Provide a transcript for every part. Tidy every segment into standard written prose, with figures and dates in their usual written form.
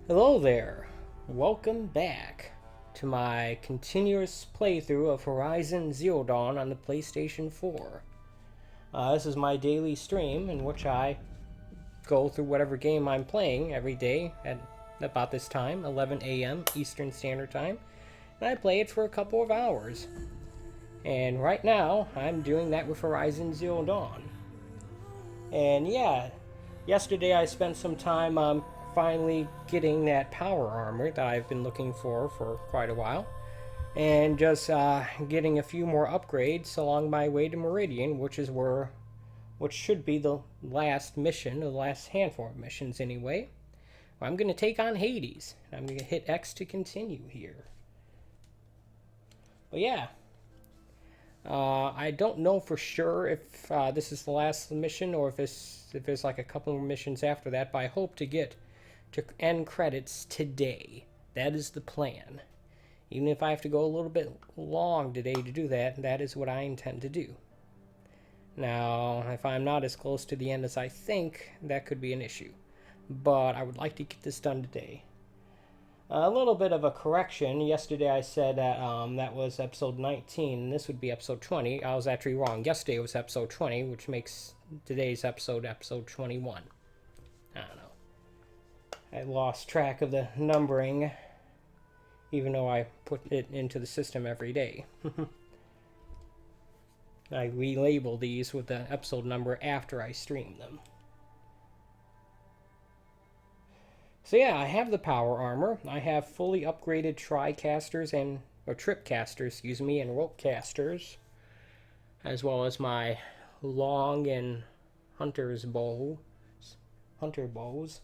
Hello there. Welcome back to my continuous playthrough of Horizon Zero Dawn on the PlayStation 4. This is my daily stream in which I go through whatever game I'm playing every day at about this time, 11 a.m. Eastern Standard Time, and I play it for a couple of hours. And right now, I'm doing that with Horizon Zero Dawn. And yeah, yesterday I spent some time finally getting that power armor that I've been looking for quite a while. And just getting a few more upgrades along my way to Meridian, which should be the last mission, the last handful of missions anyway. I'm going to take on Hades. I'm going to hit X to continue here. But yeah, I don't know for sure if this is the last mission or if there's like a couple more missions after that, but I hope to get to end credits today. That is the plan. Even if I have to go a little bit long today to do that, that is what I intend to do. Now, if I'm not as close to the end as I think, that could be an issue. But I would like to get this done today. A little bit of a correction. Yesterday I said that that was episode 19, and this would be episode 20. I was actually wrong. Yesterday was episode 20, which makes today's episode 21. I don't know. I lost track of the numbering, even though I put it into the system every day. I relabel these with the episode number after I stream them. So yeah, I have the power armor. I have fully upgraded tricasters or tripcasters, excuse me, and rope casters, as well as my long and hunter bows.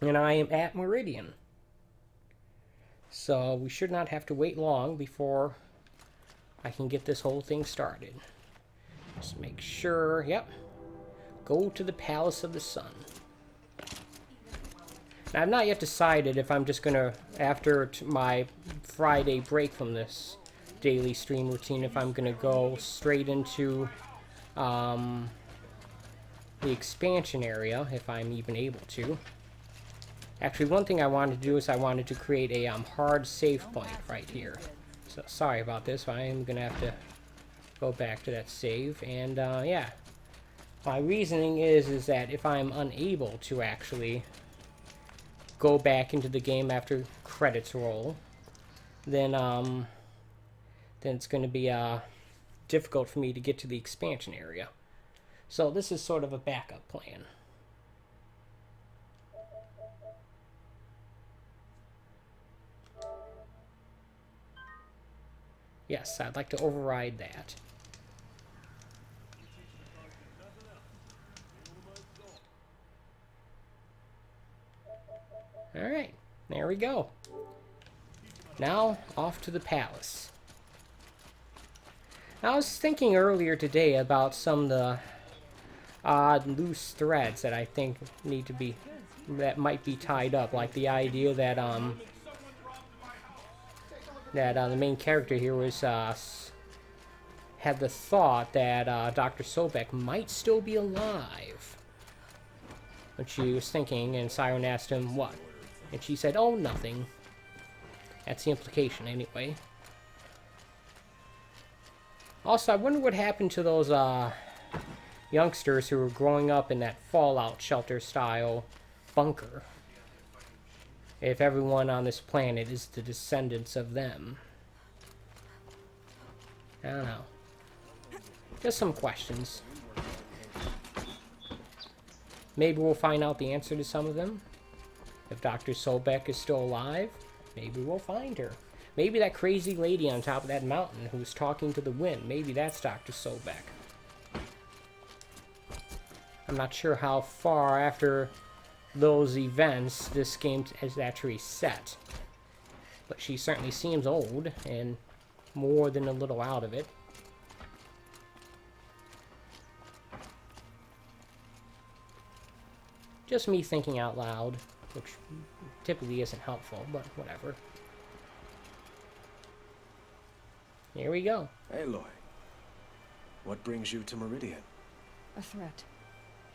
And I am at Meridian. So we should not have to wait long before I can get this whole thing started. Just make sure, yep. Go to the Palace of the Sun. Now, I've not yet decided if I'm just going to, after my Friday break from this daily stream routine, if I'm going to go straight into the expansion area, if I'm even able to. Actually, one thing I wanted to do is I wanted to create a hard save point right here. So, sorry about this, I am going to have to go back to that save, and yeah. My reasoning is that if I'm unable to actually go back into the game after credits roll, then it's going to be difficult for me to get to the expansion area. So this is sort of a backup plan. Yes, I'd like to override that. Alright, there we go. Now, off to the palace. I was thinking earlier today about some of the odd loose threads that I think that might be tied up, like the idea that the main character here was had the thought that Dr. Sobek might still be alive. When she was thinking, and Siren asked him what, and she said, "Oh, nothing." That's the implication, anyway. Also, I wonder what happened to those youngsters who were growing up in that Fallout shelter-style bunker. If everyone on this planet is the descendants of them. I don't know. Just some questions. Maybe we'll find out the answer to some of them. If Dr. Sobek is still alive, maybe we'll find her. Maybe that crazy lady on top of that mountain who was talking to the wind, maybe that's Dr. Sobek. I'm not sure how far after those events this game is actually set. But she certainly seems old, and more than a little out of it. Just me thinking out loud, which typically isn't helpful, but whatever. Here we go. Aloy, what brings you to Meridian? A threat.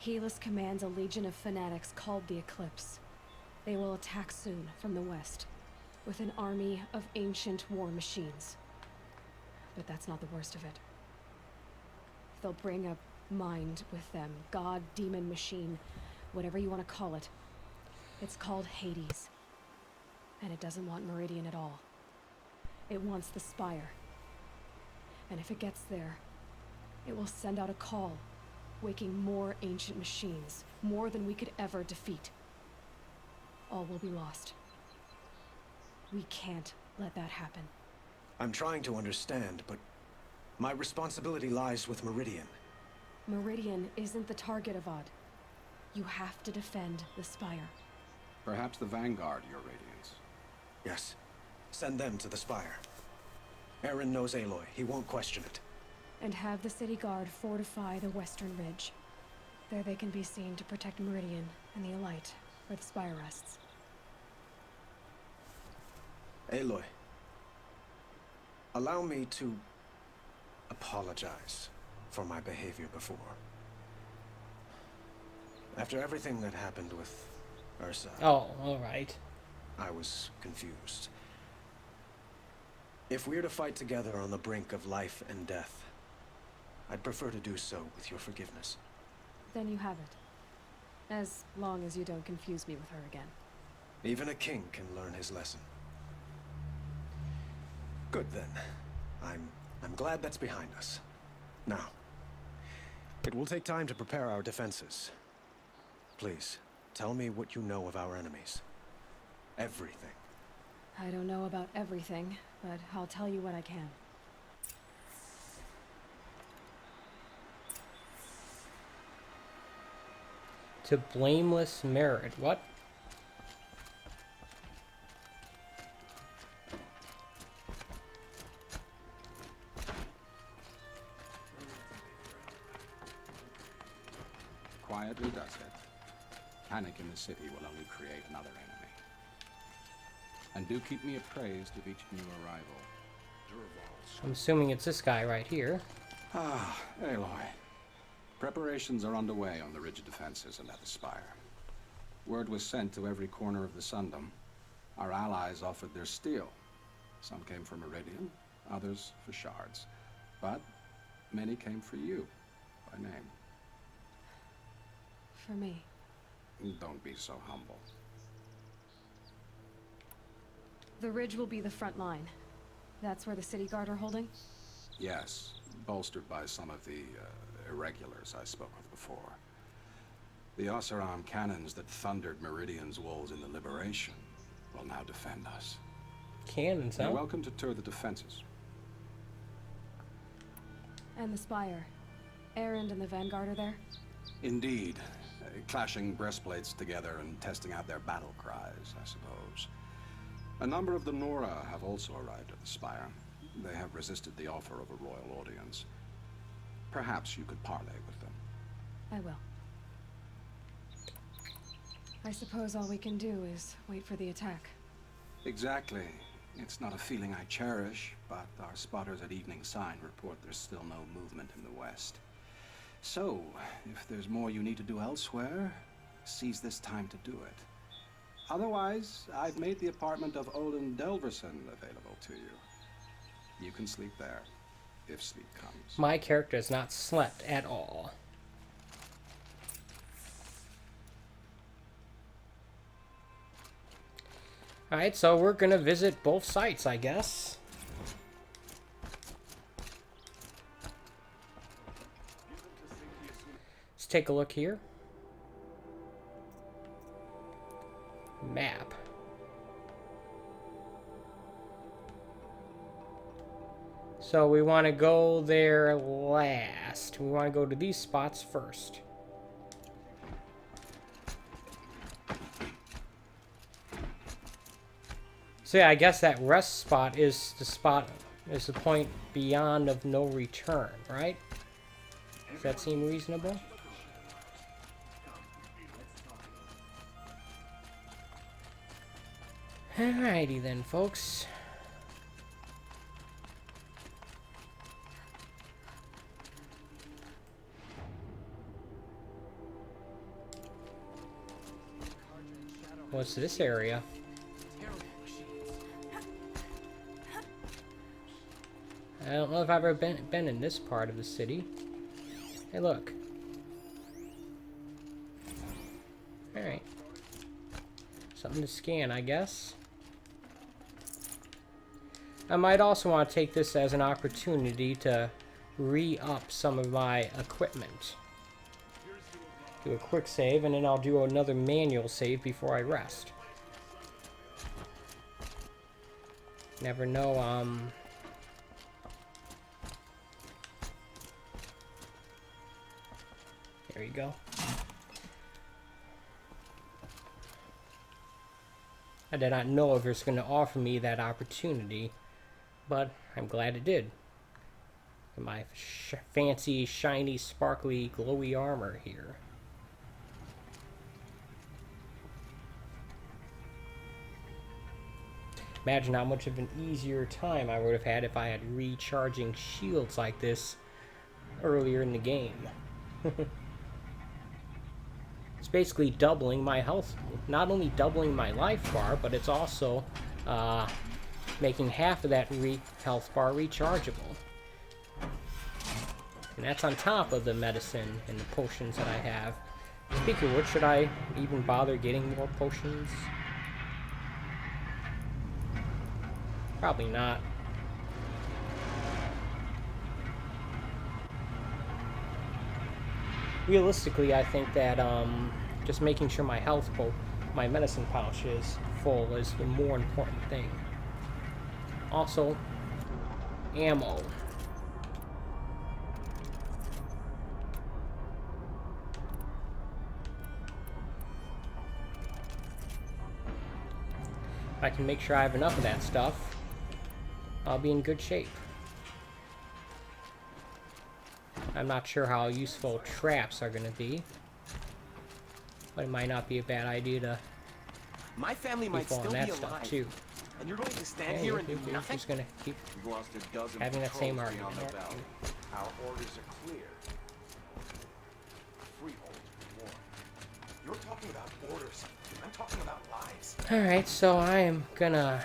Helis commands a legion of fanatics called the Eclipse. They will attack soon from the west, with an army of ancient war machines. But that's not the worst of it. They'll bring a mind with them. God, demon, machine, whatever you want to call it. It's called Hades. And it doesn't want Meridian at all. It wants the Spire. And if it gets there, it will send out a call, waking more ancient machines, more than we could ever defeat. All will be lost. We can't let that happen. I'm trying to understand, but my responsibility lies with Meridian. Meridian isn't the target, Avad. You have to defend the Spire. Perhaps the Vanguard, Your Radiance. Yes. Send them to the Spire. Aaron knows Aloy. He won't question it. And have the City Guard fortify the Western Ridge. There they can be seen to protect Meridian and the Elite, where the Spire rests. Aloy, allow me to apologize for my behavior before. After everything that happened with Ursa... Oh, alright. I was confused. If we're to fight together on the brink of life and death, I'd prefer to do so with your forgiveness. Then you have it. As long as you don't confuse me with her again. Even a king can learn his lesson. Good then. I'm glad that's behind us. Now, it will take time to prepare our defenses. Please, tell me what you know of our enemies. Everything. I don't know about everything, but I'll tell you what I can. To blameless merit. What? Quietly does it. Panic in the city will only create another enemy. And do keep me appraised of each new arrival. I'm assuming it's this guy right here. Ah, Aloy. Preparations are underway on the ridge defenses and at the Spire. Word was sent to every corner of the Sundom. Our allies offered their steel. Some came for Meridian, others for shards. But many came for you, by name. For me. Don't be so humble. The ridge will be the front line. That's where the City Guard are holding? Yes, bolstered by some of the irregulars I spoke of before. The Oseram cannons that thundered Meridian's walls in the Liberation will now defend us. Cannons, huh? You're welcome to tour the defenses. And the Spire. Erend and the Vanguard are there? Indeed. Clashing breastplates together and testing out their battle cries, I suppose. A number of the Nora have also arrived at the Spire. They have resisted the offer of a royal audience. Perhaps you could parley with them. I will. I suppose all we can do is wait for the attack. Exactly. It's not a feeling I cherish, but our spotters at Evening Sign report there's still no movement in the west. So, if there's more you need to do elsewhere, seize this time to do it. Otherwise, I've made the apartment of Olin Delverson available to you. You can sleep there, if sleep comes. My character has not slept at all. Alright, so we're gonna visit both sites, I guess. Let's take a look here. Map. So we want to go there last. We want to go to these spots first. So yeah, I guess that rest spot is the point beyond of no return, right? Does that seem reasonable? Alrighty then, folks. What's this area? I don't know if I've ever been in this part of the city. Hey, look. Alright. Something to scan, I guess. I might also want to take this as an opportunity to re-up some of my equipment. Do a quick save, and then I'll do another manual save before I rest. Never know, There you go. I did not know if it was going to offer me that opportunity, but I'm glad it did. My fancy, shiny, sparkly, glowy armor here. Imagine how much of an easier time I would have had if I had recharging shields like this earlier in the game. It's basically doubling my health. Not only doubling my life bar, but it's also making half of that health bar rechargeable. And that's on top of the medicine and the potions that I have. Speaking of which, should I even bother getting more potions? Probably not. Realistically, I think that just making sure my my medicine pouch is full is the more important thing. Also, ammo. If I can make sure I have enough of that stuff, I'll be in good shape. I'm not sure how useful traps are going to be, but it might not be a bad idea to My family might fall on still that be stuff alive, too. and you're going to stand here and do You're nothing? just going to keep We've lost a dozen having that same patrols argument. beyond the aren't valley. you? Our orders are clear. Freehold war. You're talking about orders. I'm talking about lives. Alright, so I am gonna...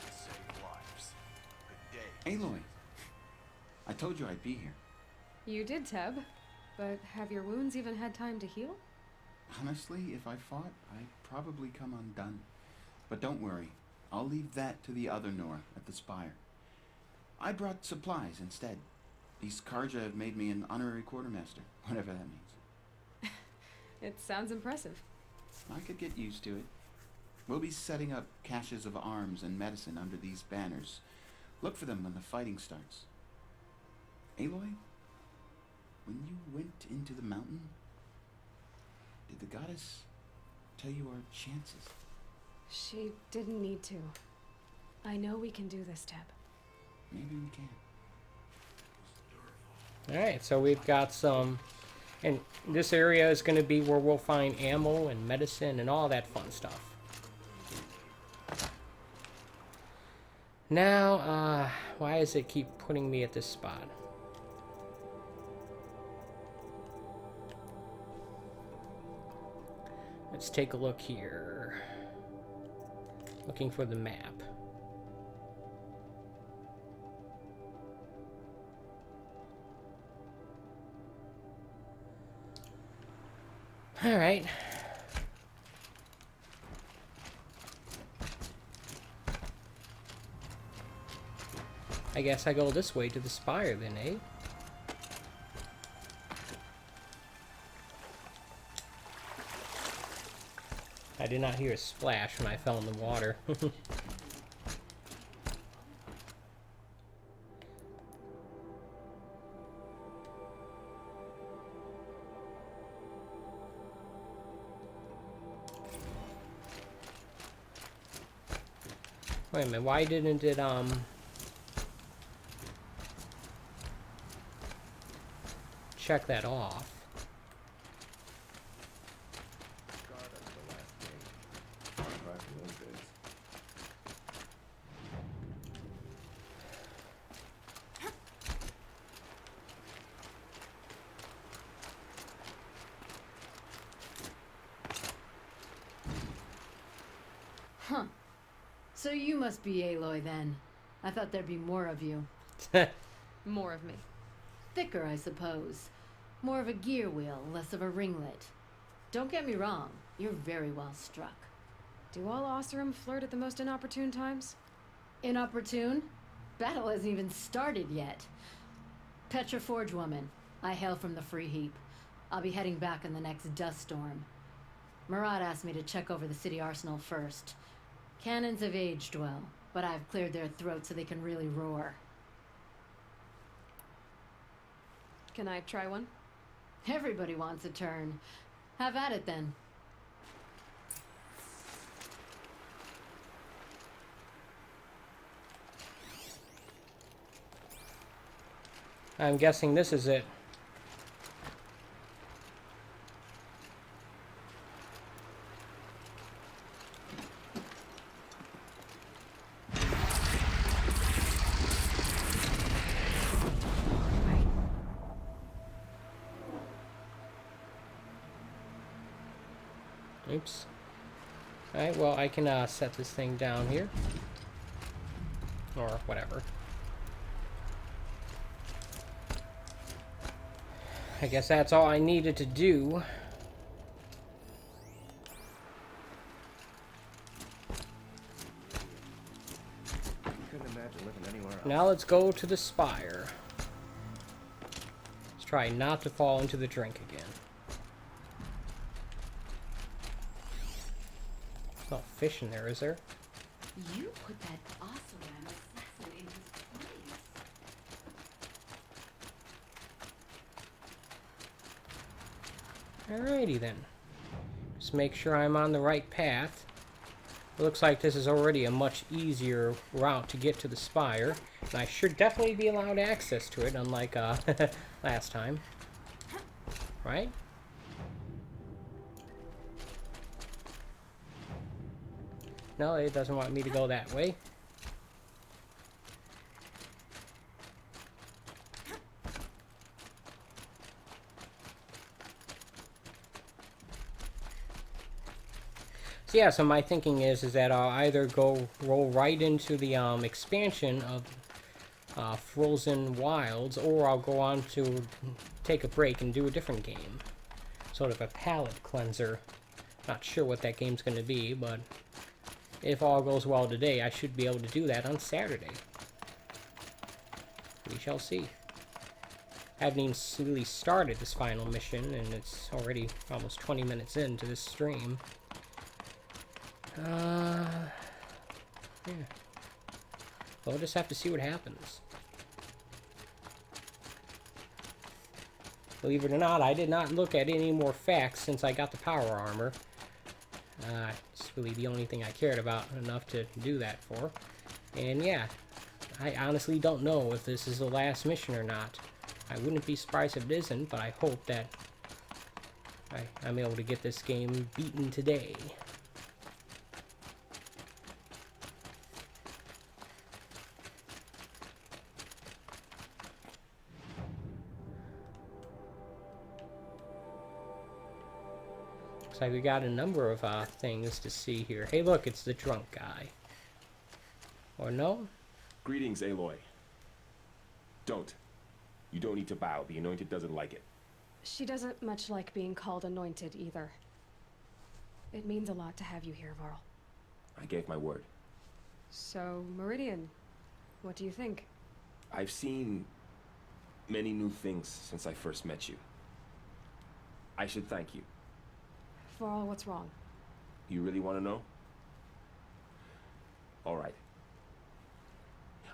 Save lives. Good day. Aloy, I told you I'd be here. You did, Teb. But have your wounds even had time to heal? Honestly, if I fought, I'd probably come undone. But don't worry, I'll leave that to the other Nora at the Spire. I brought supplies instead. These Karja have made me an honorary quartermaster, whatever that means. It sounds impressive. I could get used to it. We'll be setting up caches of arms and medicine under these banners. Look for them when the fighting starts. Aloy, when you went into the mountain, did the goddess tell you our chances? She didn't need to. I know we can do this, Teb. Maybe we can. Alright, so we've got some... And this area is going to be where we'll find ammo and medicine and all that fun stuff. Now, why does it keep putting me at this spot? Let's take a look here. Looking for the map. All right. I guess I go this way to the spire then, eh? I did not hear a splash when I fell in the water. Wait a minute, why didn't it, check that off? God, that's the last day. Back in those days. So you must be Aloy then. I thought there'd be more of you. More of me. Thicker, I suppose. More of a gear wheel, less of a ringlet. Don't get me wrong, you're very well struck. Do all Oseram flirt at the most inopportune times? Inopportune? Battle hasn't even started yet. Petra Forge woman. I hail from the Free Heap. I'll be heading back in the next dust storm. Marat asked me to check over the city arsenal first. Cannons have aged well, but I've cleared their throats so they can really roar. Can I try one? Everybody wants a turn. Have at it then. I'm guessing this is it. Oops. Alright, well, I can set this thing down here. Or whatever. I guess that's all I needed to do. Couldn't imagine living anywhere else. Now let's go to the spire. Let's try not to fall into the drink again. No fish in there, is there? You put that Oseram assassin in his place. Alrighty then. Just make sure I'm on the right path. It looks like this is already a much easier route to get to the spire. And I should definitely be allowed access to it, unlike last time. Right? No, it doesn't want me to go that way. So yeah, so my thinking is that I'll either roll right into the expansion of Frozen Wilds, or I'll go on to take a break and do a different game. Sort of a palate cleanser. Not sure what that game's going to be, but if all goes well today, I should be able to do that on Saturday. We shall see. I haven't even really started this final mission, and it's already almost 20 minutes into this stream. Yeah. We'll just have to see what happens. Believe it or not, I did not look at any more facts since I got the power armor. It's really the only thing I cared about enough to do that for. And yeah, I honestly don't know if this is the last mission or not. I wouldn't be surprised if it isn't, but I hope that I'm able to get this game beaten today. Looks like we got a number of things to see here. Hey, look, it's the drunk guy. Or no? Greetings, Aloy. Don't. You don't need to bow. The Anointed doesn't like it. She doesn't much like being called anointed either. It means a lot to have you here, Varl. I gave my word. So, Meridian, what do you think? I've seen many new things since I first met you. I should thank you. Varl, what's wrong? You really want to know? All right.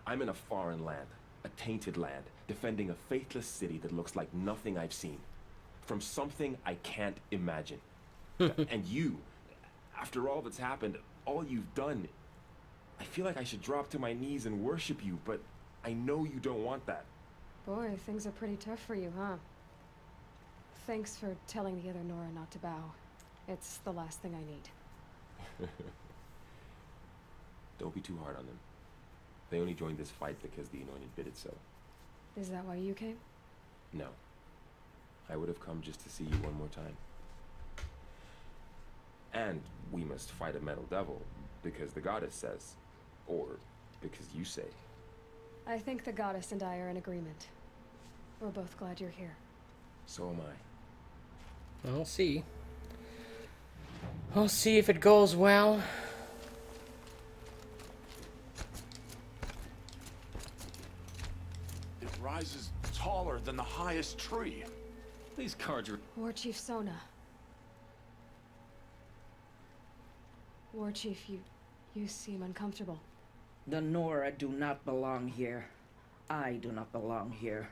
I'm in a foreign land, a tainted land, defending a faithless city that looks like nothing I've seen. From something I can't imagine. And you, after all that's happened, all you've done, I feel like I should drop to my knees and worship you, but I know you don't want that. Boy, things are pretty tough for you, huh? Thanks for telling the other Nora not to bow. It's the last thing I need. Don't be too hard on them. They only joined this fight because the Anointed bid it so. Is that why you came? No. I would have come just to see you one more time. And we must fight a metal devil, because the goddess says Or because you say. I think the goddess and I are in agreement. We're both glad you're here. So am I. We'll see. We'll see if it goes well. It rises taller than the highest tree. These cards are... War Chief Sona. War Chief, you seem uncomfortable. The Nora do not belong here. I do not belong here.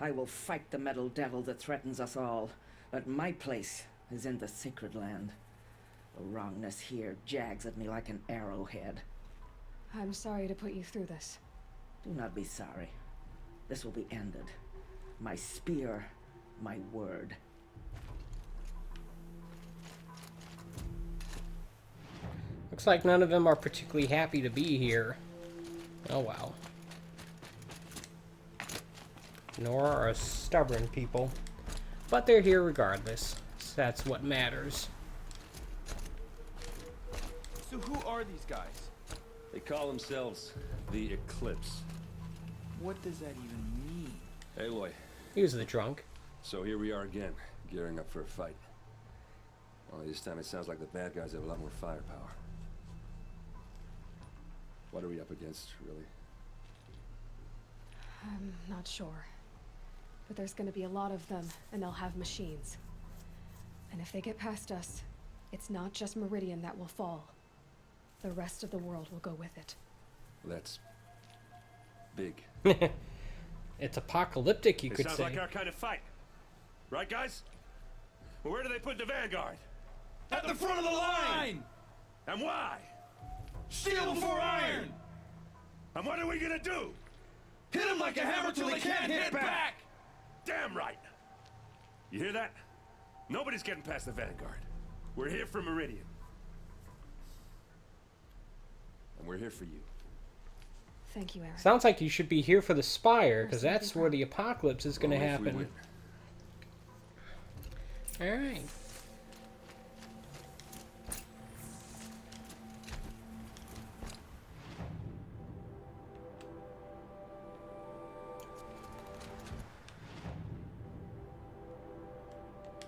I will fight the metal devil that threatens us all, but my place is in the sacred land. The wrongness here jags at me like an arrowhead. I'm sorry to put you through this. Do not be sorry. This will be ended. My spear, my word. Looks like none of them are particularly happy to be here. Oh wow. Nora are stubborn people. But they're here regardless. So that's what matters. So who are these guys? They call themselves the Eclipse. What does that even mean? Aloy, He was the drunk. so here we are again, gearing up for a fight. Only this time it sounds like the bad guys have a lot more firepower. What are we up against, really? I'm not sure. But there's gonna be a lot of them, and they'll have machines. And if they get past us, it's not just Meridian that will fall. The rest of the world will go with it. That's big. It's apocalyptic, you It could sounds say. like our kind of fight. Right, guys? Well, where do they put the Vanguard? At the front of the line! And why? Steel before iron! And what are we gonna do? Hit them like a hammer till they can't hit back! Damn right! You hear that? Nobody's getting past the Vanguard. We're here for Meridian. And we're here for you. Thank you, Eric. Sounds like you should be here for the Spire, because that's where the apocalypse is going to Only if we happen. win. Alright.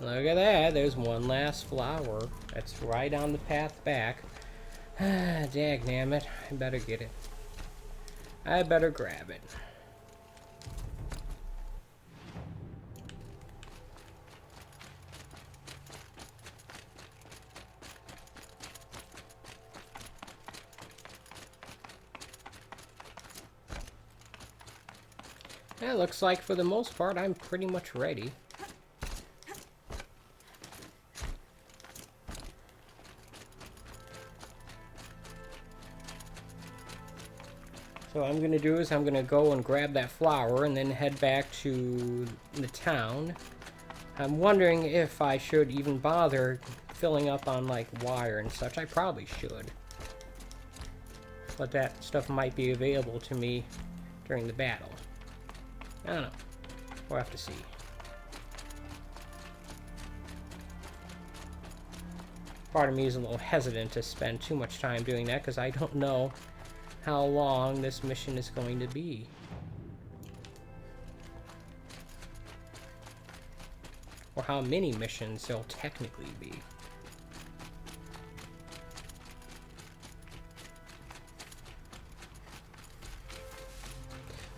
Look at that, there's one last flower. That's right on the path back. Dagnammit, I better get it. I better grab it. Yeah, looks like for the most part I'm pretty much ready. So what I'm going to do is I'm going to go and grab that flower and then head back to the town. I'm wondering if I should even bother filling up on like wire and such. I probably should. But that stuff might be available to me during the battle. I don't know. We'll have to see. Part of me is a little hesitant to spend too much time doing that because I don't know how long this mission is going to be. Or how many missions there'll technically be.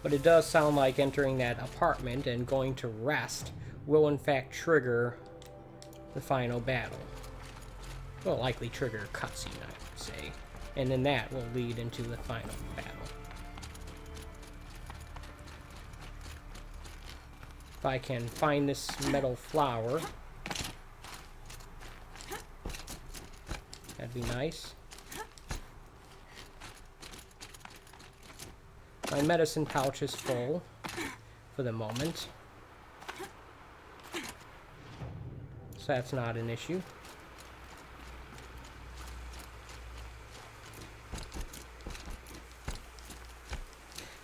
But it does sound like entering that apartment and going to rest will in fact trigger the final battle. Will likely trigger a cutscene, I would say. And then that will lead into the final battle. If I can find this metal flower, that'd be nice. My medicine pouch is full for the moment, so that's not an issue.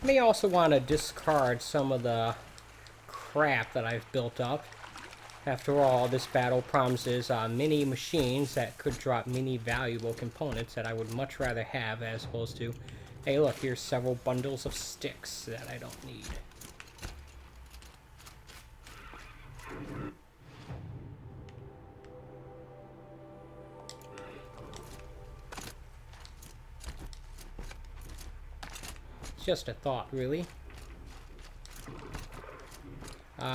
May also want to discard some of the crap that I've built up. After all, this battle promises many machines that could drop many valuable components that I would much rather have, as opposed to, hey look, here's several bundles of sticks that I don't need. It's just a thought, really.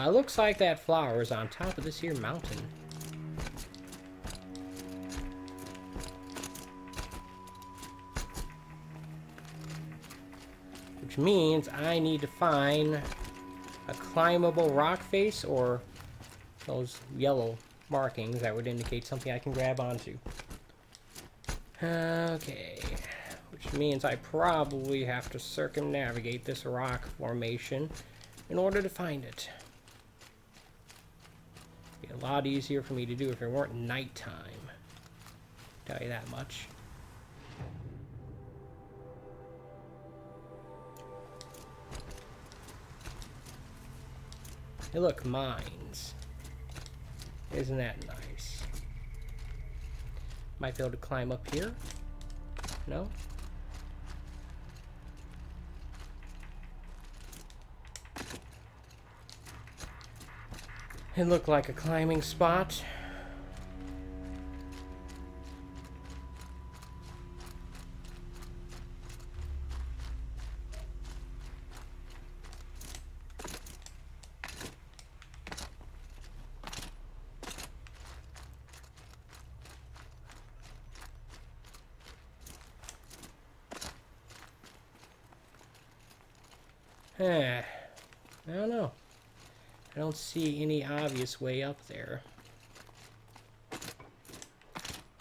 Looks like that flower is on top of this here mountain. Which means I need to find a climbable rock face or those yellow markings that would indicate something I can grab onto. Okay. Which means I probably have to circumnavigate this rock formation in order to find it. Be a lot easier for me to do if it weren't nighttime. Tell you that much. Hey look, mines. Isn't that nice? Might be able to climb up here? No? It looked like a climbing spot. I don't know. I don't see any obvious way up there.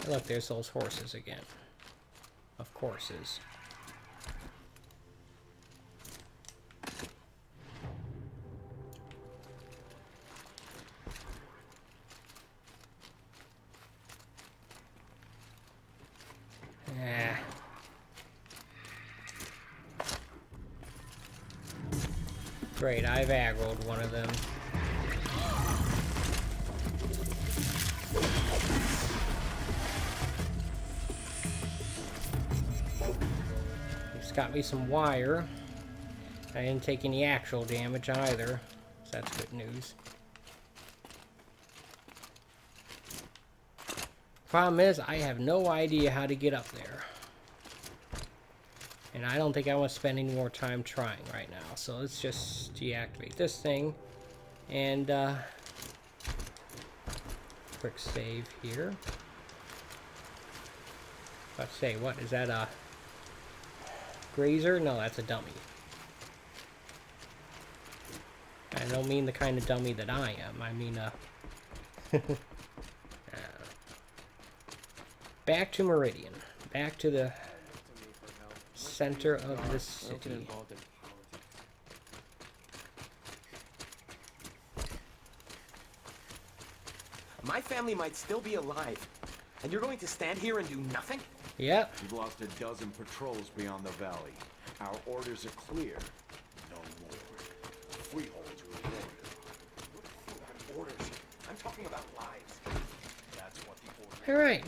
Look, there's those horses again. Of courses. Great, I've aggroed one of them. It's got me some wire. I didn't take any actual damage either, so that's good news. Problem is, I have no idea how to get up there. And I don't think I want to spend any more time trying right now. So let's just deactivate this thing. And, quick save here. About to say, what? Is that a grazer? No, that's a dummy. I don't mean the kind of dummy that I am. I mean, back to Meridian. Back to the center of the city. My family might still be alive, and you're going to stand here and do nothing? Yep. We've lost a dozen patrols beyond the valley. Our orders are clear. No more. Freeholds rewarded. I'm orders. I'm talking about lives. That's what the orders. All right.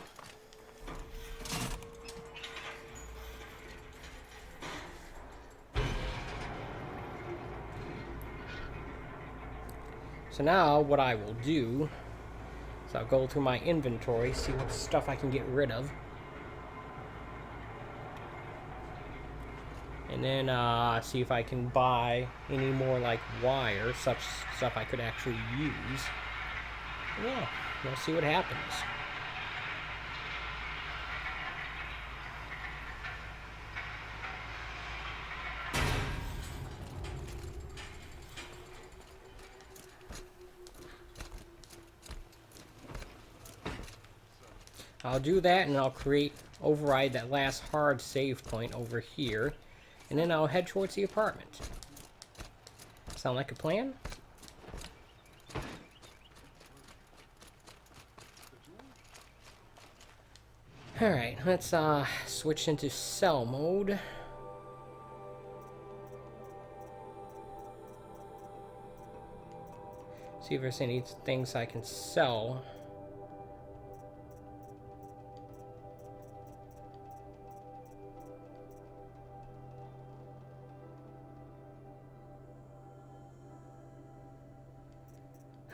So now what I will do is I'll go through my inventory, see what stuff I can get rid of. And then see if I can buy any more like wire, such stuff I could actually use. Yeah, we'll see what happens. I'll do that, and I'll override that last hard save point over here, and then I'll head towards the apartment. Sound like a plan? Alright, let's switch into cell mode. See if there's any things I can sell.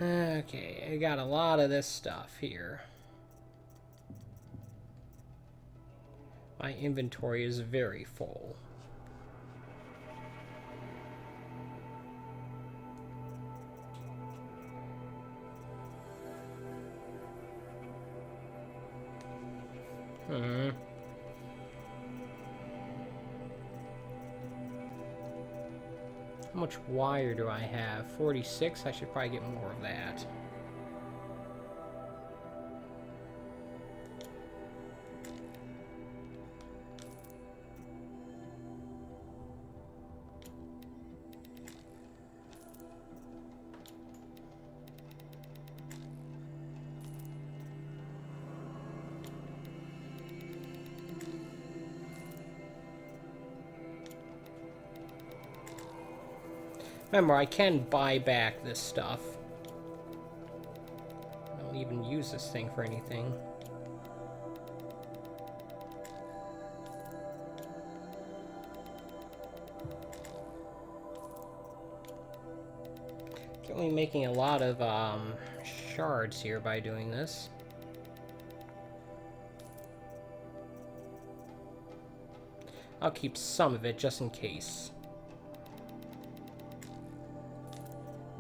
Okay, I got a lot of this stuff here. My inventory is very full. How much wire do I have? 46? I should probably get more of that. Remember, I can buy back this stuff. I don't even use this thing for anything. Certainly making a lot of shards here by doing this. I'll keep some of it just in case.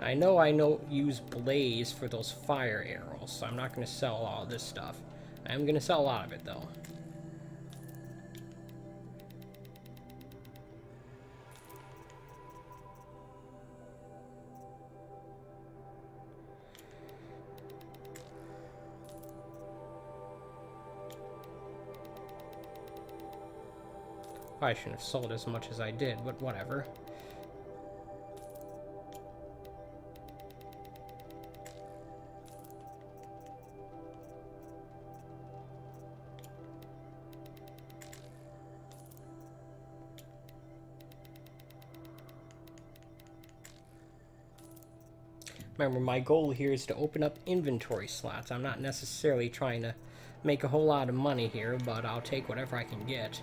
I know use blaze for those fire arrows, so I'm not going to sell all this stuff. I am going to sell a lot of it, though. I shouldn't have sold as much as I did, but whatever. Remember, my goal here is to open up inventory slots. I'm not necessarily trying to make a whole lot of money here, but I'll take whatever I can get.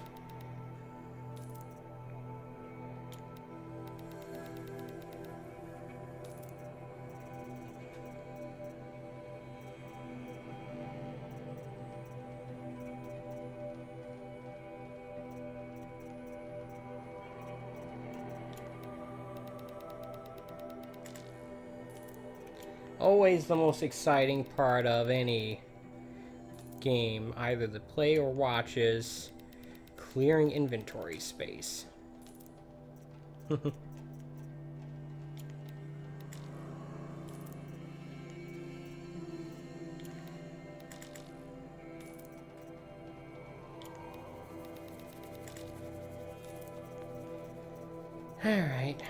Always the most exciting part of any game, either the play or watch, is clearing inventory space. Alright.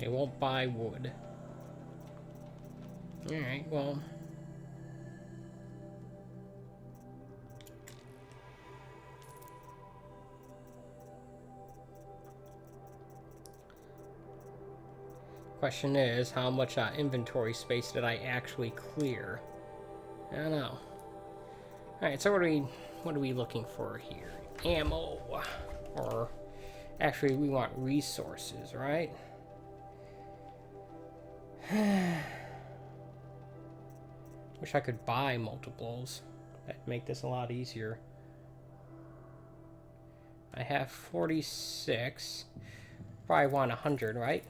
They won't buy wood. Alright, well. Question is, how much inventory space did I actually clear? I don't know. Alright, so what are we looking for here? Ammo. Or actually we want resources, right? Wish I could buy multiples. That'd make this a lot easier. I have 46. Probably want 100, right?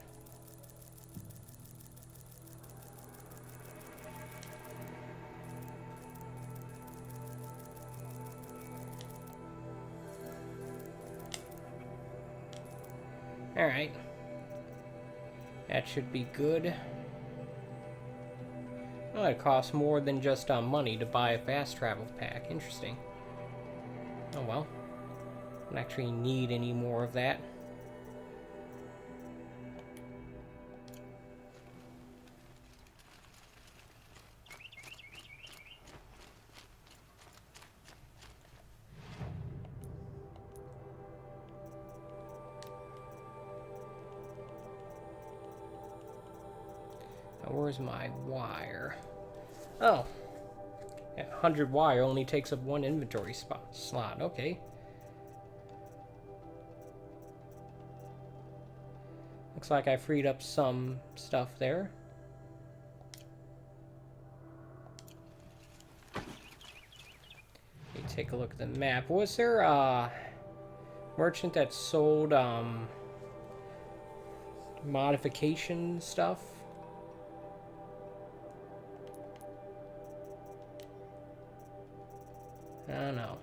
Alright. That should be good. Oh, it costs more than just money to buy a fast travel pack. Interesting. Oh well. Don't actually need any more of that. Now, where's my wire? Oh. Yeah, 100 wire only takes up one inventory slot. Okay. Looks like I freed up some stuff there. Let me take a look at the map. Was there a merchant that sold modification stuff? I don't know.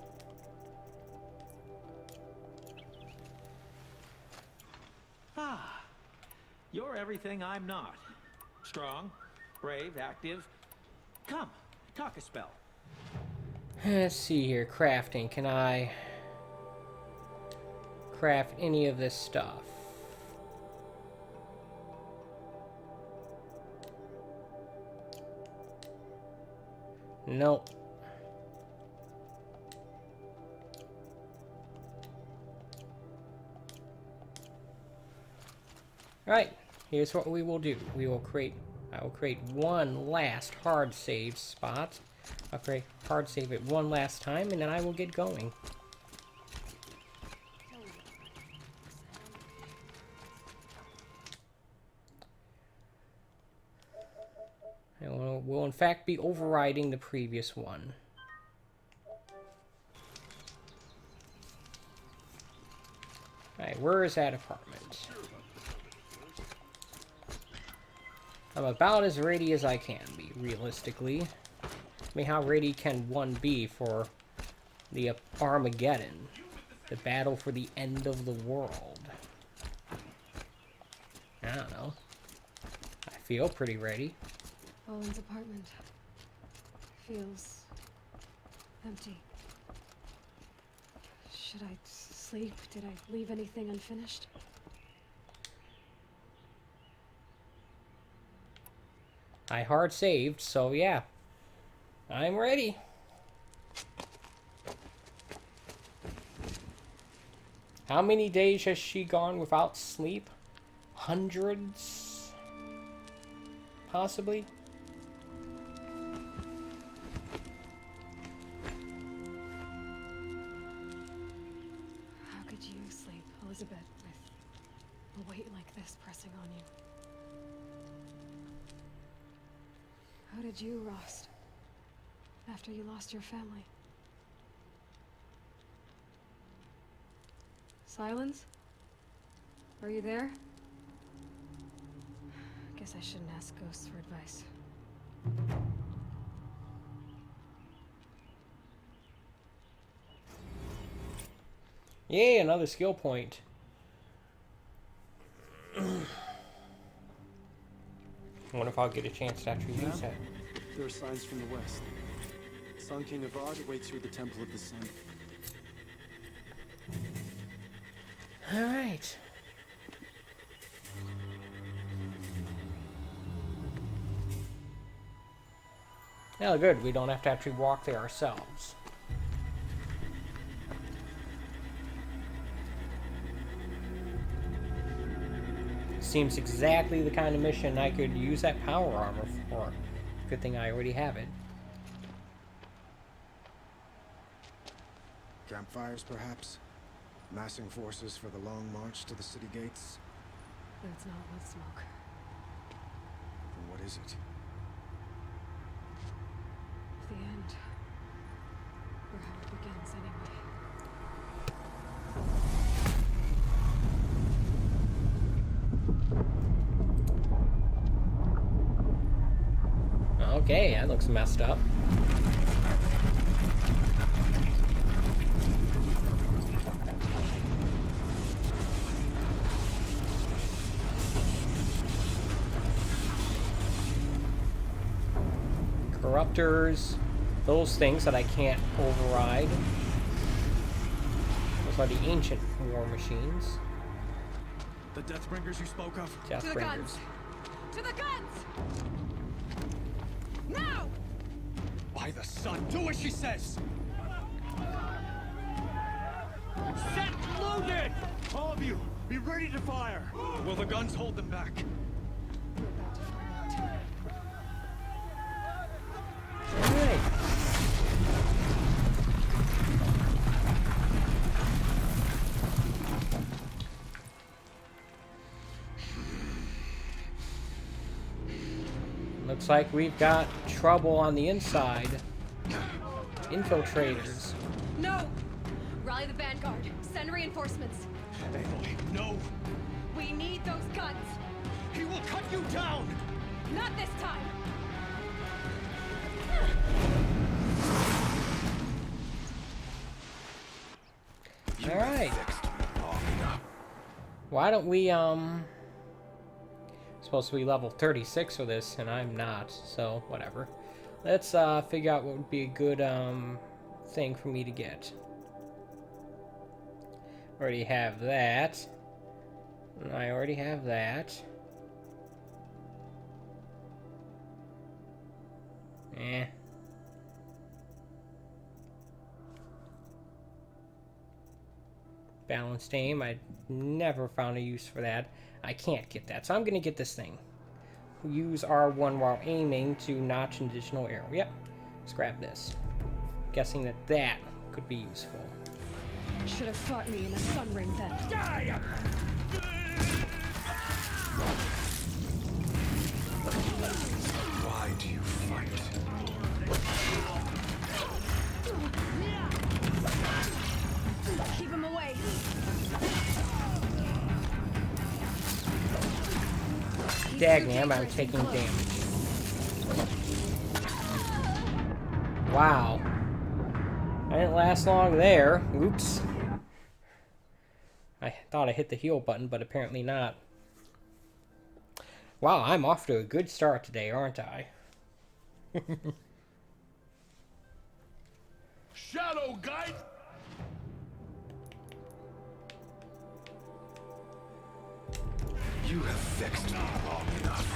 Ah, you're everything I'm not. Strong, brave, active. Come, talk a spell. Let's see here. Crafting. Can I craft any of this stuff? Nope. Right, here's what we will do. I will create one last hard save spot. I'll create hard save it one last time, and then I will get going. And we'll in fact be overriding the previous one. Alright, where is that apartment? I'm about as ready as I can be, realistically. I mean, how ready can one be for the Armageddon? The battle for the end of the world? I don't know. I feel pretty ready. Owen's apartment feels empty. Should I sleep? Did I leave anything unfinished? I hard saved, so yeah. I'm ready. How many days has she gone without sleep? Hundreds? Possibly? How could you sleep, Elizabeth, with a weight like this pressing on you? How did you rest after you lost your family? Silence? Are you there? Guess I shouldn't ask ghosts for advice. Yay, another skill point. I wonder if I'll get a chance to actually use that. There are signs from the west. Sun King Avad awaits you at the Temple of the Sun. Alright. Oh, good. We don't have to actually walk there ourselves. Seems exactly the kind of mission I could use that power armor for. Good thing I already have it. Campfires, perhaps? Massing forces for the long march to the city gates? That's not with smoke. Then what is it? The end. Or how it begins, anyway. Okay, that looks messed up. Corruptors, those things that I can't override. Those are the ancient war machines. The Deathbringers you spoke of? To the guns! To the guns! Now! By the sun, do as she says! Set loaded! All of you, be ready to fire! Will the guns hold them back? Alright. Looks like we've got trouble on the inside. Infiltrators. No! Rally the Vanguard. Send reinforcements. Aloy, no! We need those guns. He will cut you down! Not this time! Alright. Why don't we, supposed to be level 36 for this, and I'm not, so whatever. Let's, figure out what would be a good, thing for me to get. Already have that. I already have that. Balanced aim. I never found a use for that. I can't get that, so I'm gonna get this thing. Use R1 while aiming to notch an additional arrow. Yep. Let's grab this. Guessing that that could be useful. Should have fought me in a sun ring then. Why do you fight? Keep him away. Dagnam, I'm taking damage. Wow. I didn't last long there. Oops. I thought I hit the heal button, but apparently not. Wow, I'm off to a good start today, aren't I? Shadow Guide! You have vexed me long enough.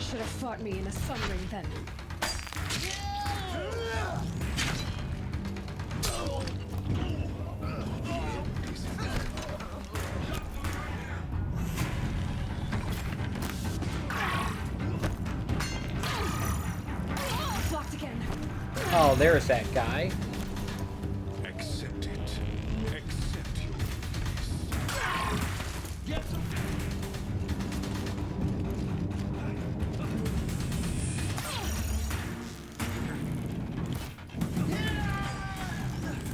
Should have fought me in a sun ring then. Blocked again. Oh, there's that guy. Accept it. Accept you.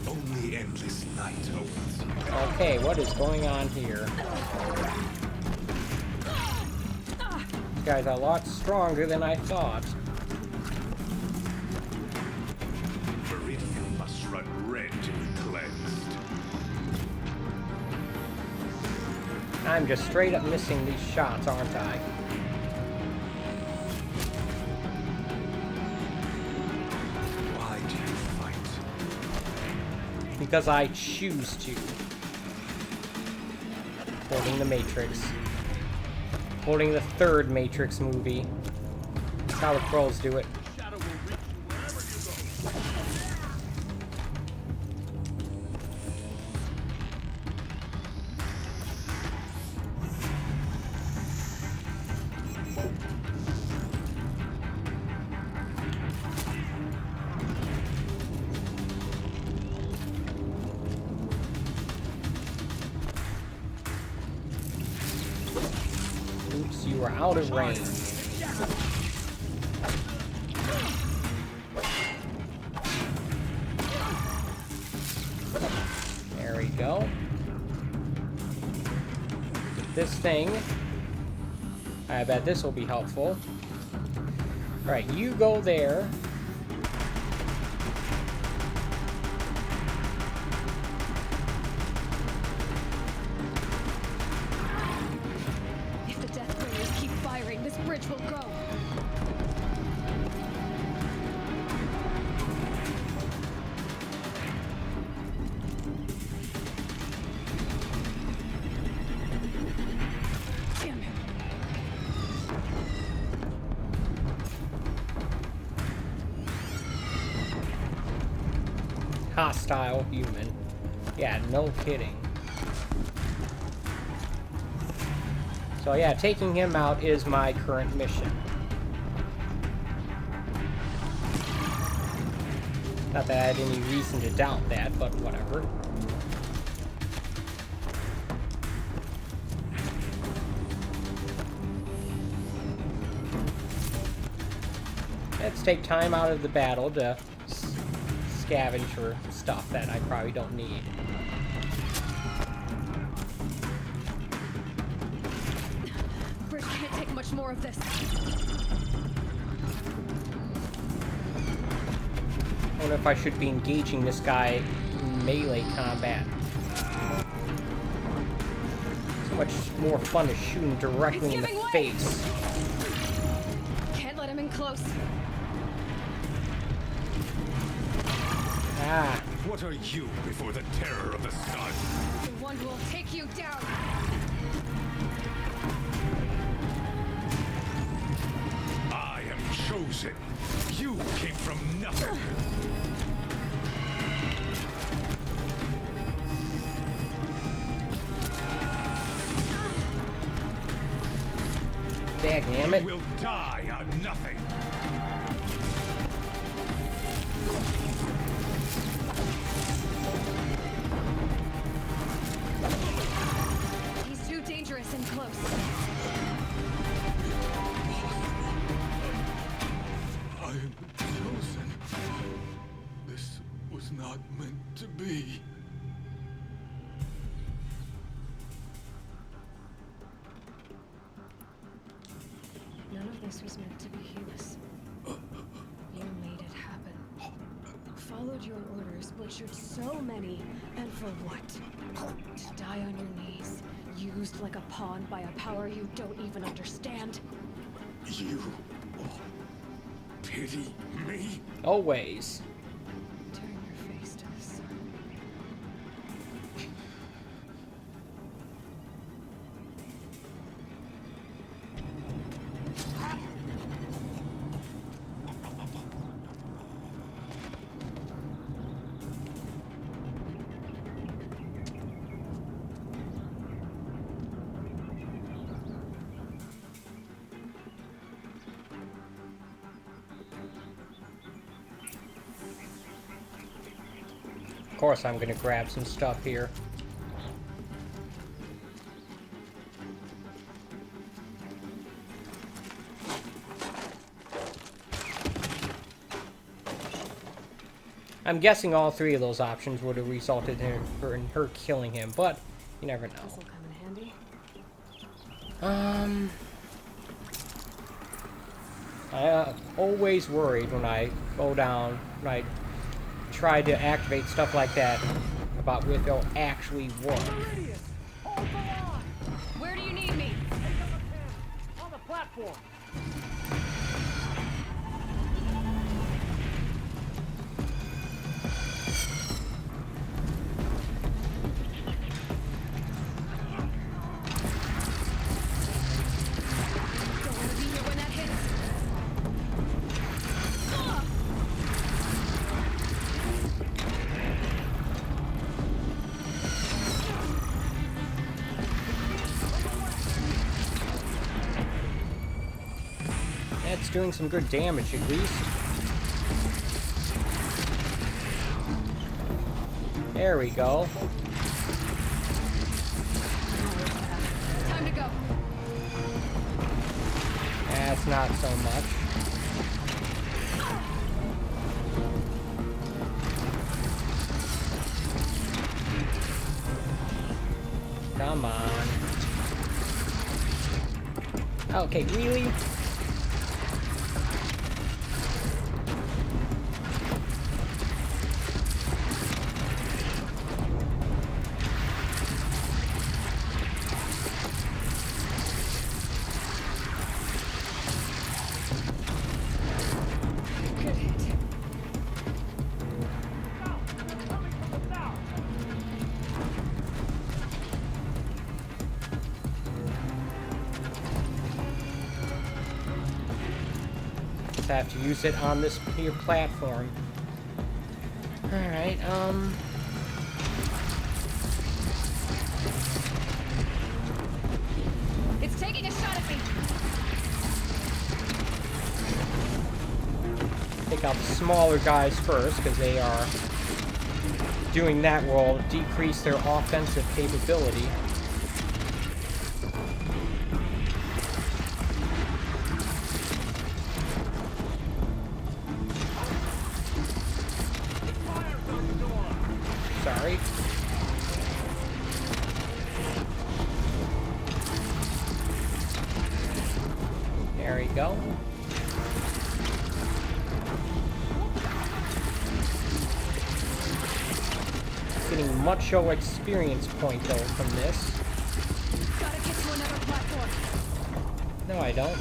Only endless night awaits you. Okay, what is going on here? These guys are a lot stronger than I thought. Viridian must run red to be cleansed. I'm just straight up missing these shots, aren't I? Why do you fight? Because I choose to. Quoting the Matrix. Quoting the third Matrix movie. That's how the trolls do it. Oops, you were out of range. There we go. This thing. I bet this will be helpful. Alright, you go there. If the Deathbringers keep firing, this bridge will go. hostile human. Yeah, no kidding. So yeah, taking him out is my current mission. Not that I had any reason to doubt that, but whatever. Let's take time out of the battle to scavenge for stuff that I probably don't need. Bridge can't take much more of this. I wonder if I should be engaging this guy in melee combat. So much more fun to shoot him directly in the face. Can't let him in close. Ah. What are you before the terror of the sun? The one who will take you down. I am chosen. You came from nothing. Dagnammit. You will die on nothing. He's too dangerous and close. I am chosen. This was not meant to be. None of this was meant to be Helis. You made it happen. Followed your orders, butchered so many, and for what? To die on your knees, used like a pawn by a power you don't even understand. You pity me? Always. Turn your face to the sun. Of course I'm gonna grab some stuff here. I'm guessing all three of those options would have resulted in her killing him, but you never know. This'll come in handy. I always worried when I go down, when I try to activate stuff like that, about if they'll actually work. Where do you need me? On the platform. Don't want to be here when that hits. That's doing some good damage at least. There we go. Time to go. That's not so much. Come on. Okay, really? Good hit. Just have to use it on this here platform. Alright, It's taking a shot at me. take out the smaller guys first, because they are doing that will decrease their offensive capability. Sorry. There we go. Getting much experience point though from this. Gotta get to another platform. No, I don't.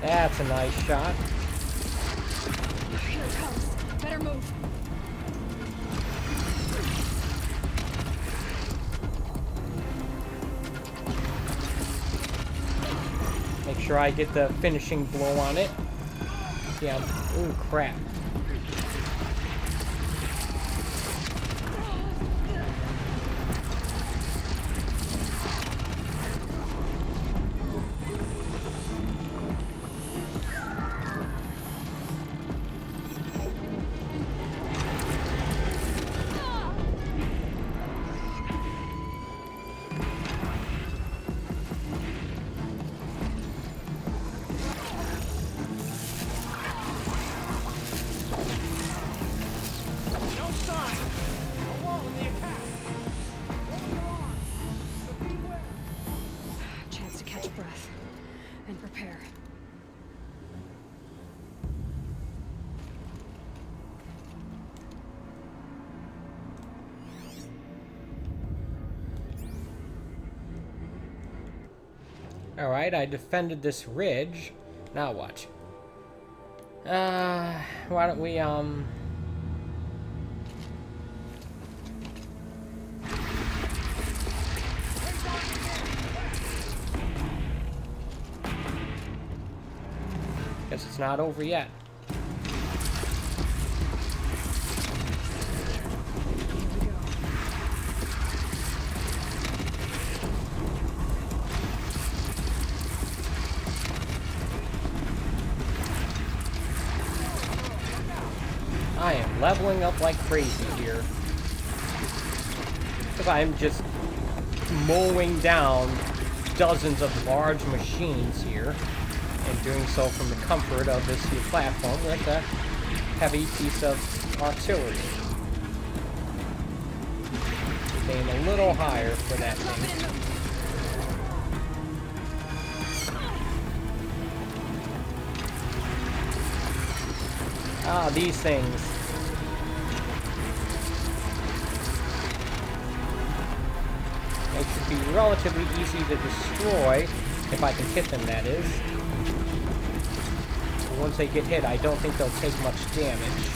That's a nice shot. Here it comes. Better move. Make sure I get the finishing blow on it. Yeah. Ooh, crap. Chance to catch breath and prepare. Alright, I defended this ridge. Now what? Why don't we, guess it's not over yet. I am leveling up like crazy here. Because I'm just mowing down dozens of large machines here. And doing so from the comfort of this new platform with a heavy piece of artillery. Aim a little higher for that thing. Ah, these things. They should be relatively easy to destroy, if I can hit them, that is. But once they get hit, I don't think they'll take much damage.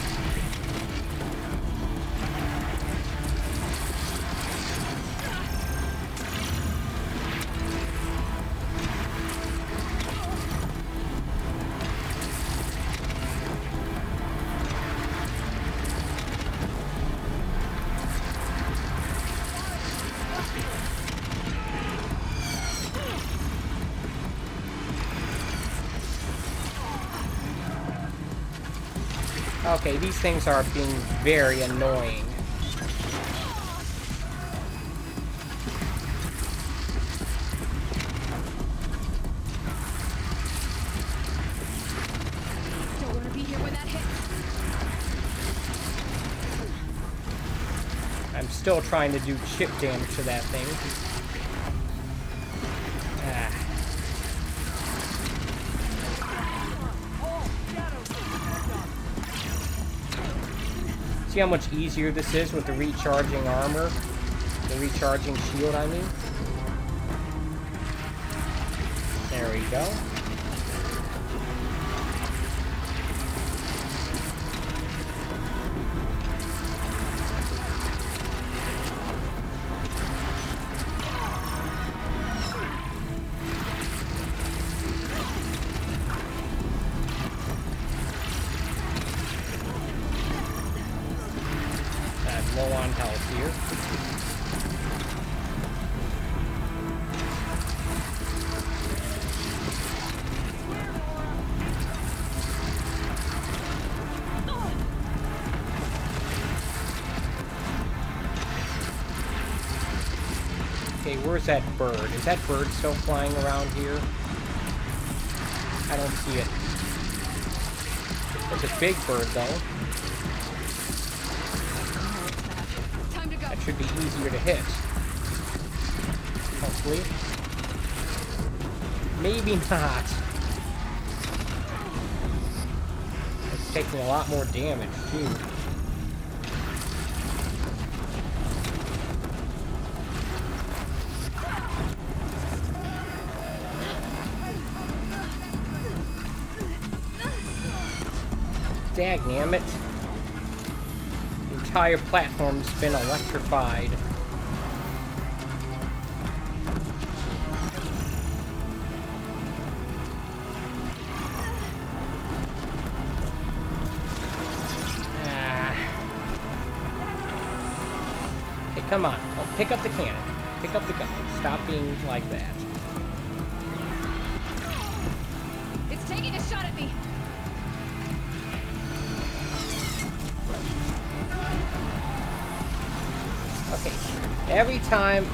Okay, these things are being very annoying. Don't want to be here when that hits. I'm still trying to do chip damage to that thing. Ah. See how much easier this is with the recharging armor? The recharging shield, I mean. There we go. low on health here. Okay, where's that bird? Is that bird still flying around here? I don't see it. It's a big bird, though. That should be easier to hit. Hopefully. Maybe not. It's taking a lot more damage, too. Dagnammit. The entire platform's been electrified. Okay, come on. Oh, pick up the cannon. Pick up the gun. Stop being like that. It's taking a shot at me. Okay, every time...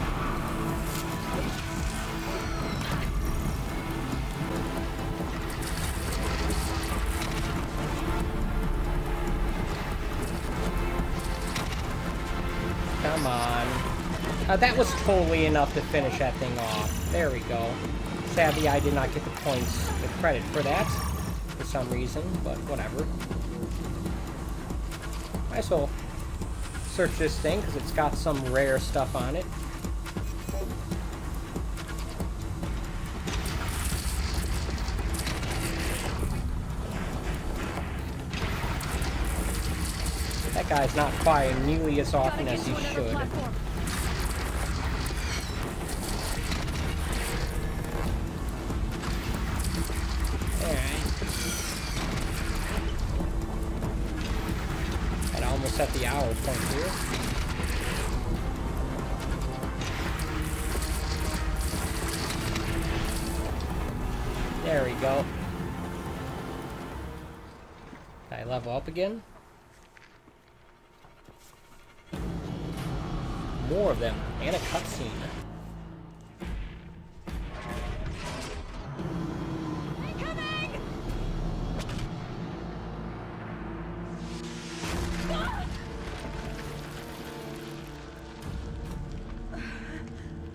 Come on. That was totally enough to finish that thing off. There we go. Sadly, I did not get the points, the credit for that, for some reason, but whatever. Might as well search this thing, because it's got some rare stuff on it. That guy's not firing nearly as often as he should. At the hour point here. There we go. Did I level up again? More of them, and a cutscene.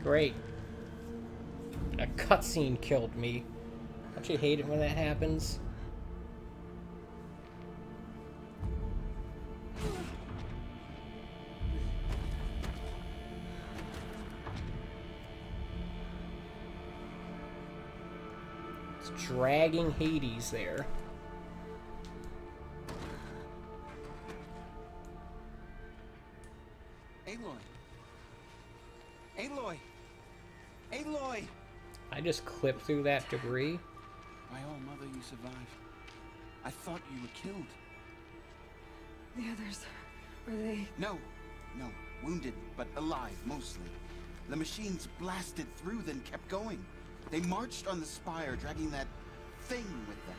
Great. A cutscene killed me. Don't you hate it when that happens? It's dragging Hades there. Aloy! Aloy! Aloy! I just clipped through that debris. My own mother, you survived. I thought you were killed. The others, were they? No, wounded, but alive, mostly. The machines blasted through, then kept going. They marched on the spire, dragging that thing with them.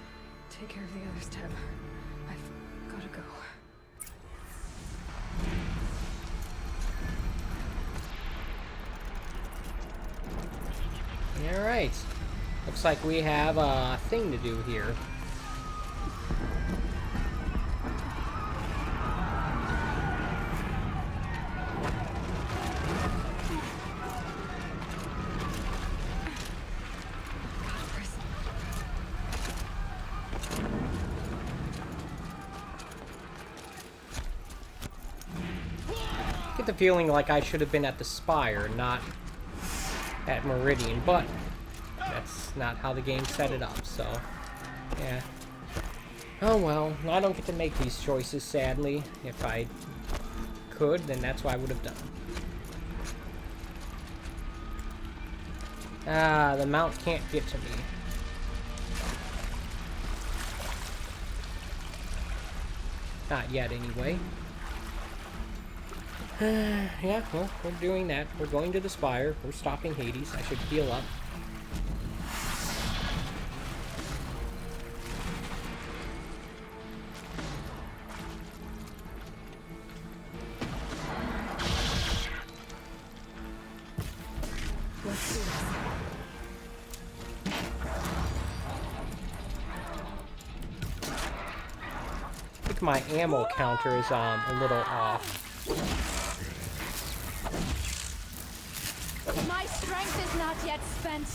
Take care of the others, Teb. I've gotta go. Alright. Looks like we have a thing to do here. I get the feeling like I should have been at the spire, not at Meridian, but that's not how the game set it up, so yeah. Oh well, I don't get to make these choices, sadly. If I could, then that's what I would have done. Ah, the mount can't get to me. Not yet, anyway. Yeah, well, we're doing that. We're going to the Spire. We're stopping Hades. I should heal up. Let's do this. I think my ammo counter is a little off. My strength is not yet spent.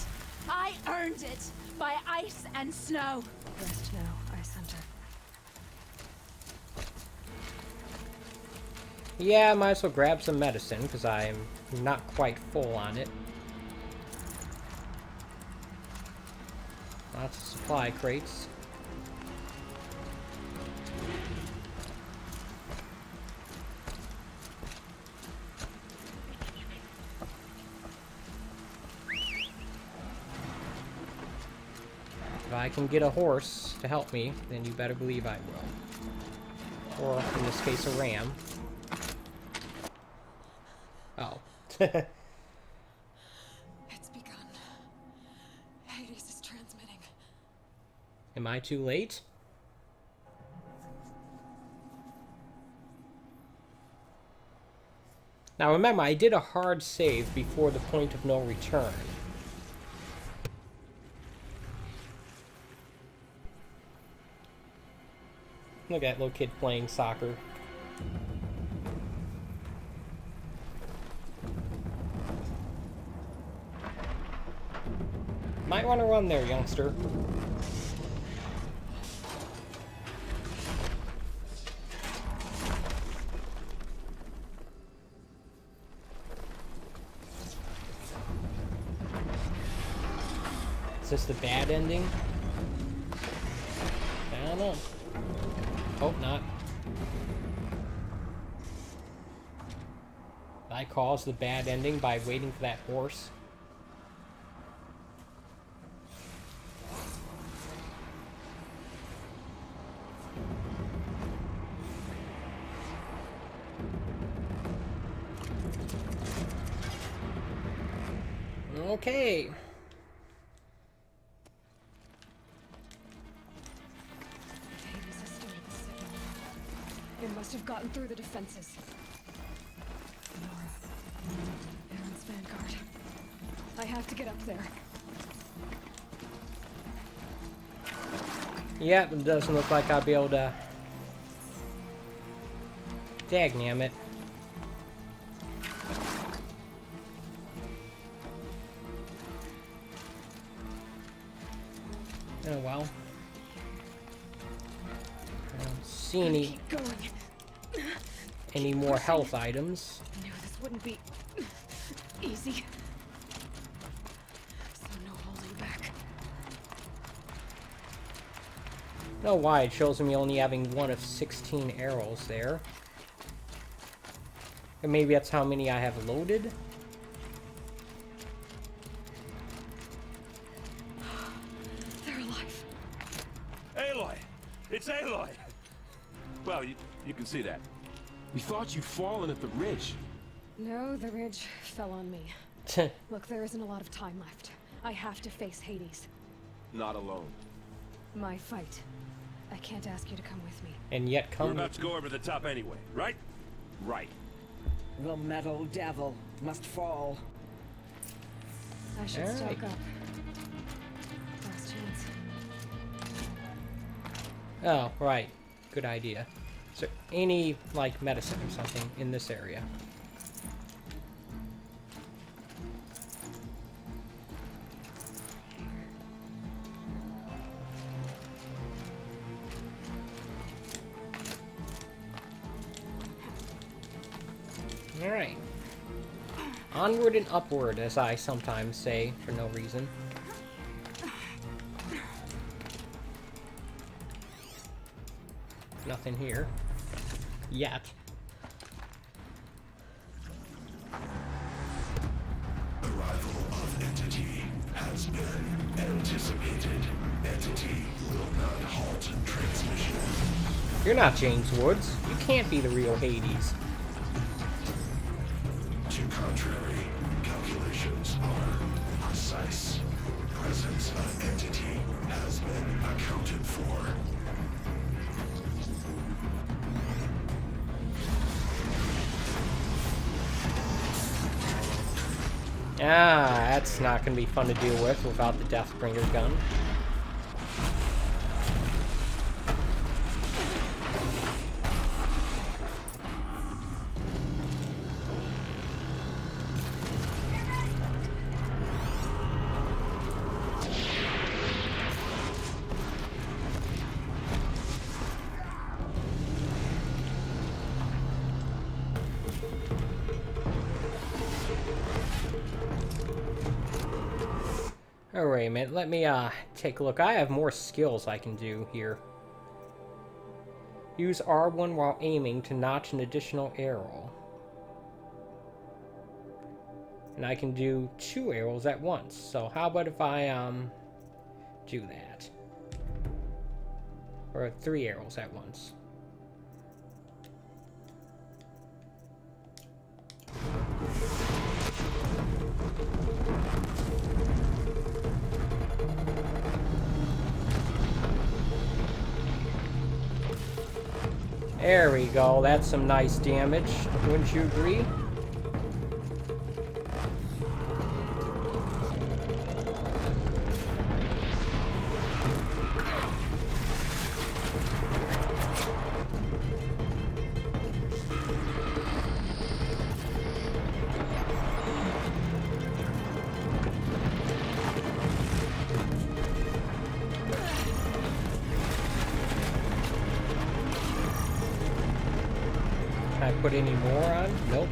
I earned it by ice and snow. Rest now, Ice Hunter. Yeah, I might as well grab some medicine, because I'm not quite full on it. Lots of supply crates. If I can get a horse to help me, then you better believe I will. Or, in this case, a ram. Oh. It's begun. Hades is transmitting. Am I too late? Now remember, I did a hard save before the point of no return. Look at that little kid playing soccer. Might want to run there, youngster. Is this the bad ending? I don't know. Hope not. Did I cause the bad ending by waiting for that horse? Okay. Hades is still at the signal. It must have gotten through the defenses. Nora. Aaron's vanguard. I have to get up there. Yeah, it doesn't look like I'll be able to... Dagnammit. Oh well. I don't see any more health items. I knew this wouldn't be easy. So no holding back. I don't know why it shows me only having one of 16 arrows there. And maybe that's how many I have loaded. They're alive. Aloy! It's Aloy! Well, you can see that. We thought you'd fallen at the ridge. No, the ridge fell on me. Look, there isn't a lot of time left. I have to face Hades. Not alone. My fight. I can't ask you to come with me. And yet come We're about to go over the top anyway, right? Right. The metal devil must fall. I should All stock right. up. Last chance. Oh, right. Good idea. Is there any, like, medicine or something in this area? Alright. Onward and upward, as I sometimes say, for no reason. Nothing here. Yet. Arrival of entity has been anticipated. Entity will not halt transmission. You're not James Woods. You can't be the real Hades. To contrary, calculations are precise. Presence of entity has been accounted for. Ah, that's not going to be fun to deal with without the Deathbringer gun. Oh, wait a minute. Let me take a look. I have more skills I can do here. Use R1 while aiming to notch an additional arrow. And I can do 2 arrows at once. So how about if I do that? Or 3 arrows at once. There we go. That's some nice damage. Wouldn't you agree? Can I put any more on? Nope.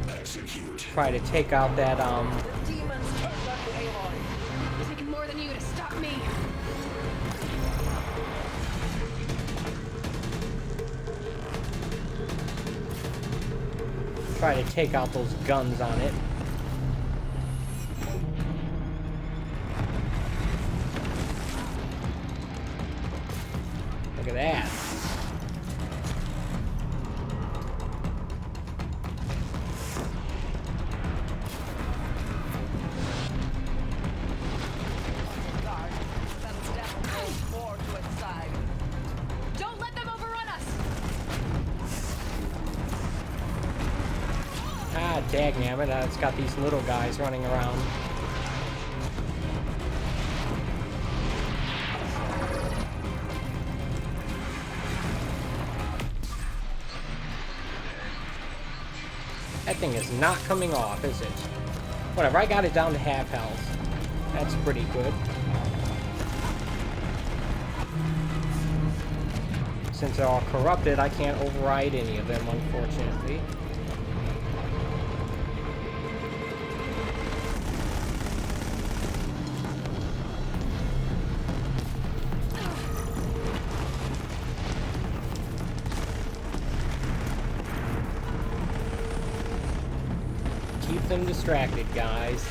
Execute. Try to take out that, Taking more than you to stop me. try to take out those guns on it. Look at that. Don't let them overrun us! Ah, dagnabbit, it's got these little guys running around. That thing is not coming off, is it? Whatever, I got it down to half health. That's pretty good. Since they're all corrupted, I can't override any of them, unfortunately. Keep them distracted, guys.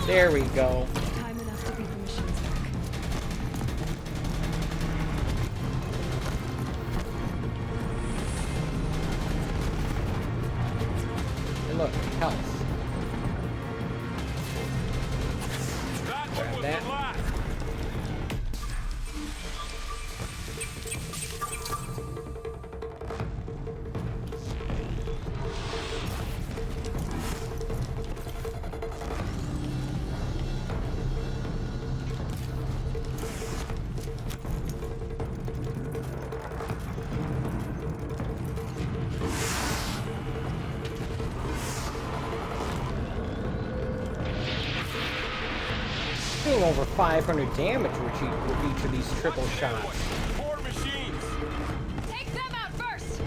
There we go. Time enough to beat the machines back. And look, health. Grab that. Doing over 500 damage with each of these triple shots. More machines. Take them out first!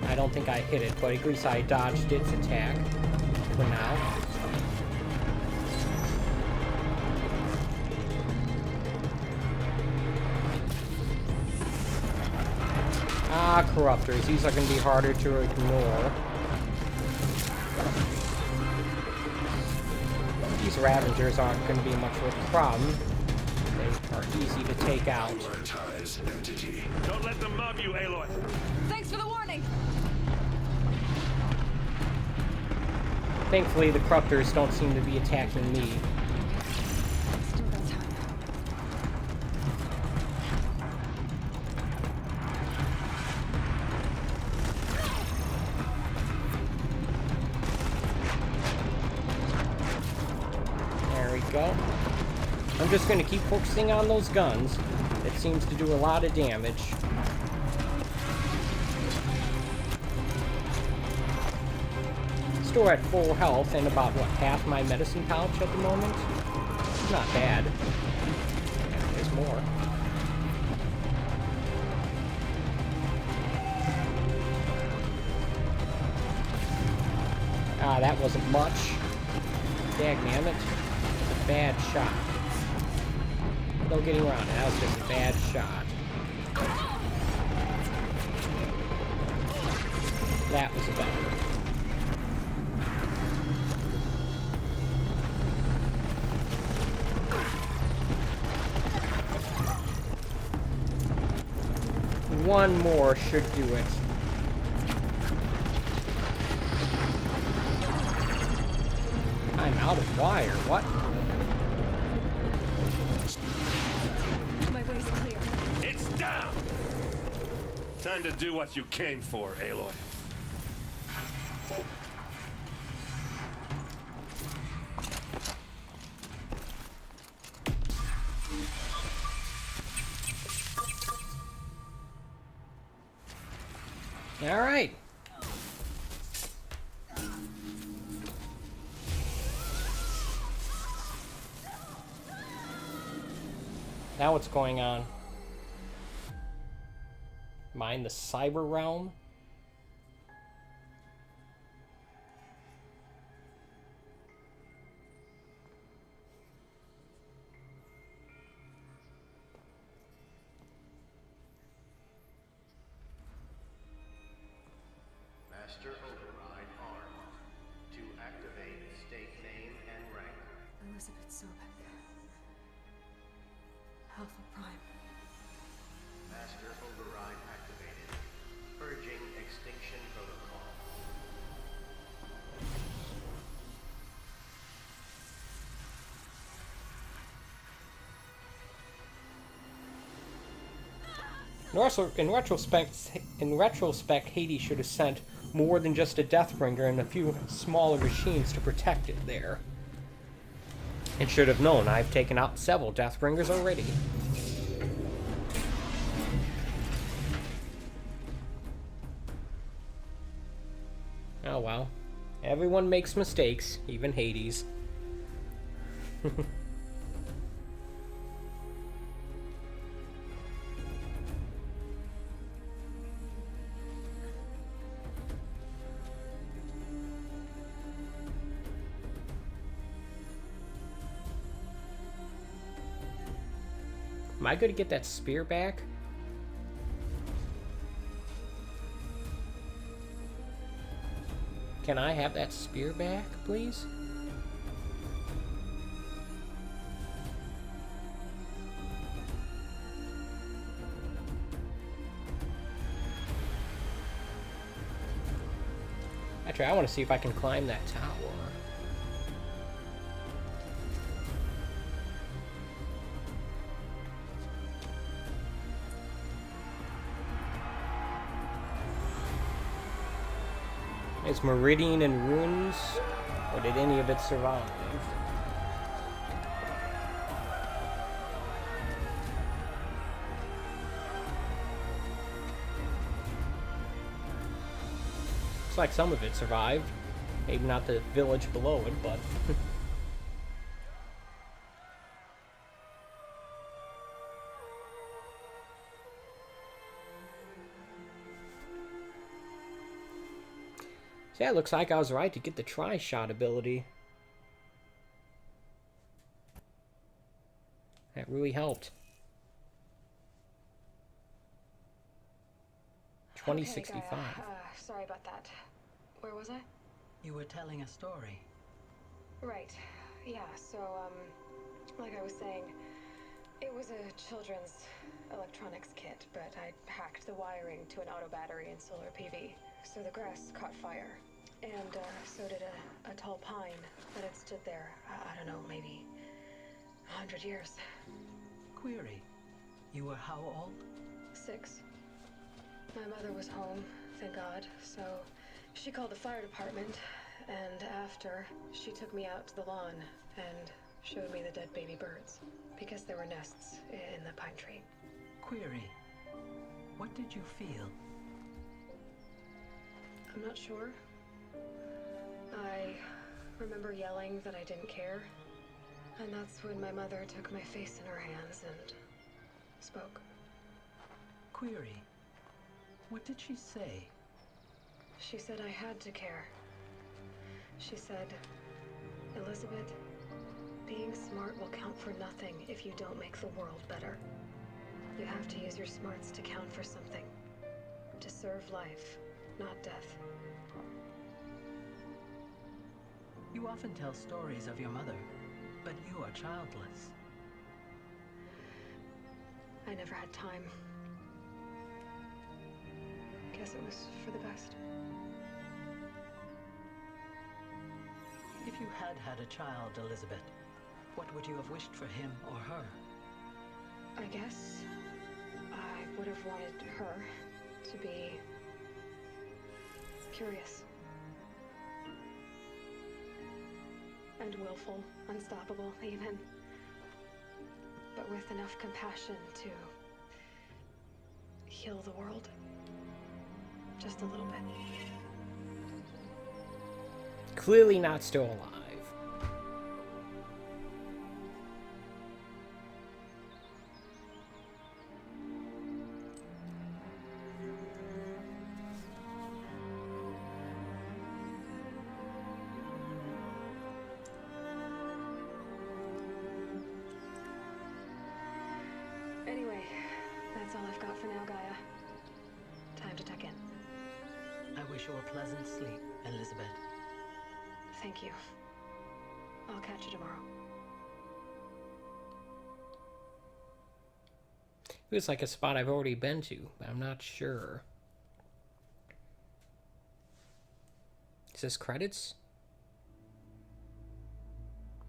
I don't think I hit it, but at least I dodged its attack for now. Ah, corruptors. These are going to be harder to ignore. These Ravengers aren't going to be much of a problem. They are easy to take out. Don't let them mob you, Aloy. Thanks for the warning. Thankfully, the corruptors don't seem to be attacking me. Still got time. There we go. I'm just going to keep focusing on those guns. It seems to do a lot of damage. Still at full health and about, what, half my medicine pouch at the moment? Not bad. There's more. Ah, that wasn't much. Dagnammit. It's a bad shot. No getting around it. That was just a bad shot. That was a bad one. One more should do it. I'm out of wire. What? My way's clear. It's down! Time to do what you came for, Aloy. All right. Now what's going on? Am I in the cyber realm? Master override armed. To activate, state name and rank. Elizabeth Sobek. Alpha Prime. Master override activated. Purging extinction protocol. In retrospect, Hades should have sent more than just a Deathbringer and a few smaller machines to protect it there. It should have known I've taken out several Deathbringers already. Oh well. Everyone makes mistakes, even Hades. Am I going to get that spear back? Can I have that spear back, please? Actually, I want to see if I can climb that tower. Is Meridian in ruins, or did any of it survive? Looks like some of it survived. Maybe not the village below it, but... Yeah, it looks like I was right to get the tri-shot ability. That really helped. 2065. Okay, Gaia. Sorry about that. Where was I? You were telling a story. Right. Yeah, so, like I was saying, it was a children's electronics kit, but I hacked the wiring to an auto battery and solar PV. So the grass caught fire. And, so did a tall pine that had stood there, I don't know, maybe 100 years. Query. You were how old? 6. My mother was home, thank God, so she called the fire department, and after, she took me out to the lawn and showed me the dead baby birds, because there were nests in the pine tree. Query. What did you feel? I'm not sure. I remember yelling that I didn't care, and that's when my mother took my face in her hands and spoke. Query. What did she say? She said I had to care. She said, Elizabeth, being smart will count for nothing if you don't make the world better. You have to use your smarts to count for something. To serve life, not death. You often tell stories of your mother, but you are childless. I never had time. Guess it was for the best. If you had had a child, Elizabeth, what would you have wished for him or her? I guess I would have wanted her to be curious. And willful, unstoppable even. But with enough compassion to heal the world. Just a little bit. Clearly not still alive. Anyway, that's all I've got for now, Gaia. Time to tuck in. I wish you a pleasant sleep, Elizabeth. Thank you. I'll catch you tomorrow. Feels like a spot I've already been to, but I'm not sure. Is this credits?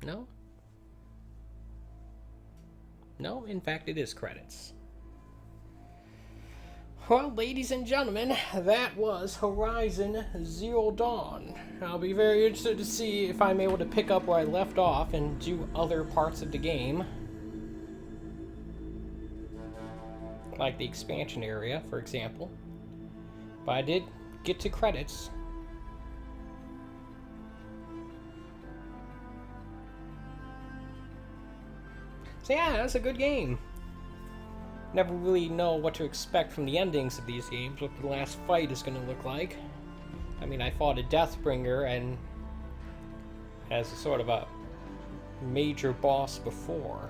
No? No, in fact it is credits. Well, ladies and gentlemen, that was Horizon Zero Dawn. I'll be very interested to see if I'm able to pick up where I left off and do other parts of the game. Like the expansion area, for example. But I did get to credits. So yeah, that's a good game. Never really know what to expect from the endings of these games, what the last fight is going to look like. I mean, I fought a Deathbringer and as a sort of a major boss before.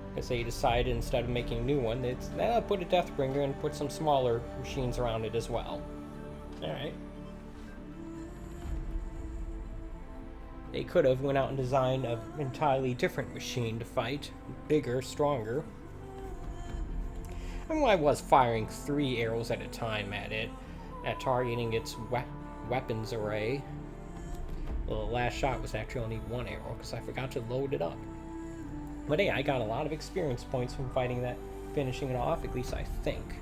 Because they decided instead of making a new one, it's put a Deathbringer and put some smaller machines around it as well. Alright. They could have went out and designed an entirely different machine to fight. Bigger, stronger. I mean, I was firing 3 arrows at a time at it, targeting its weapons array. Well, the last shot was actually only 1 arrow, because I forgot to load it up. But hey, I got a lot of experience points from fighting that, finishing it off, at least I think.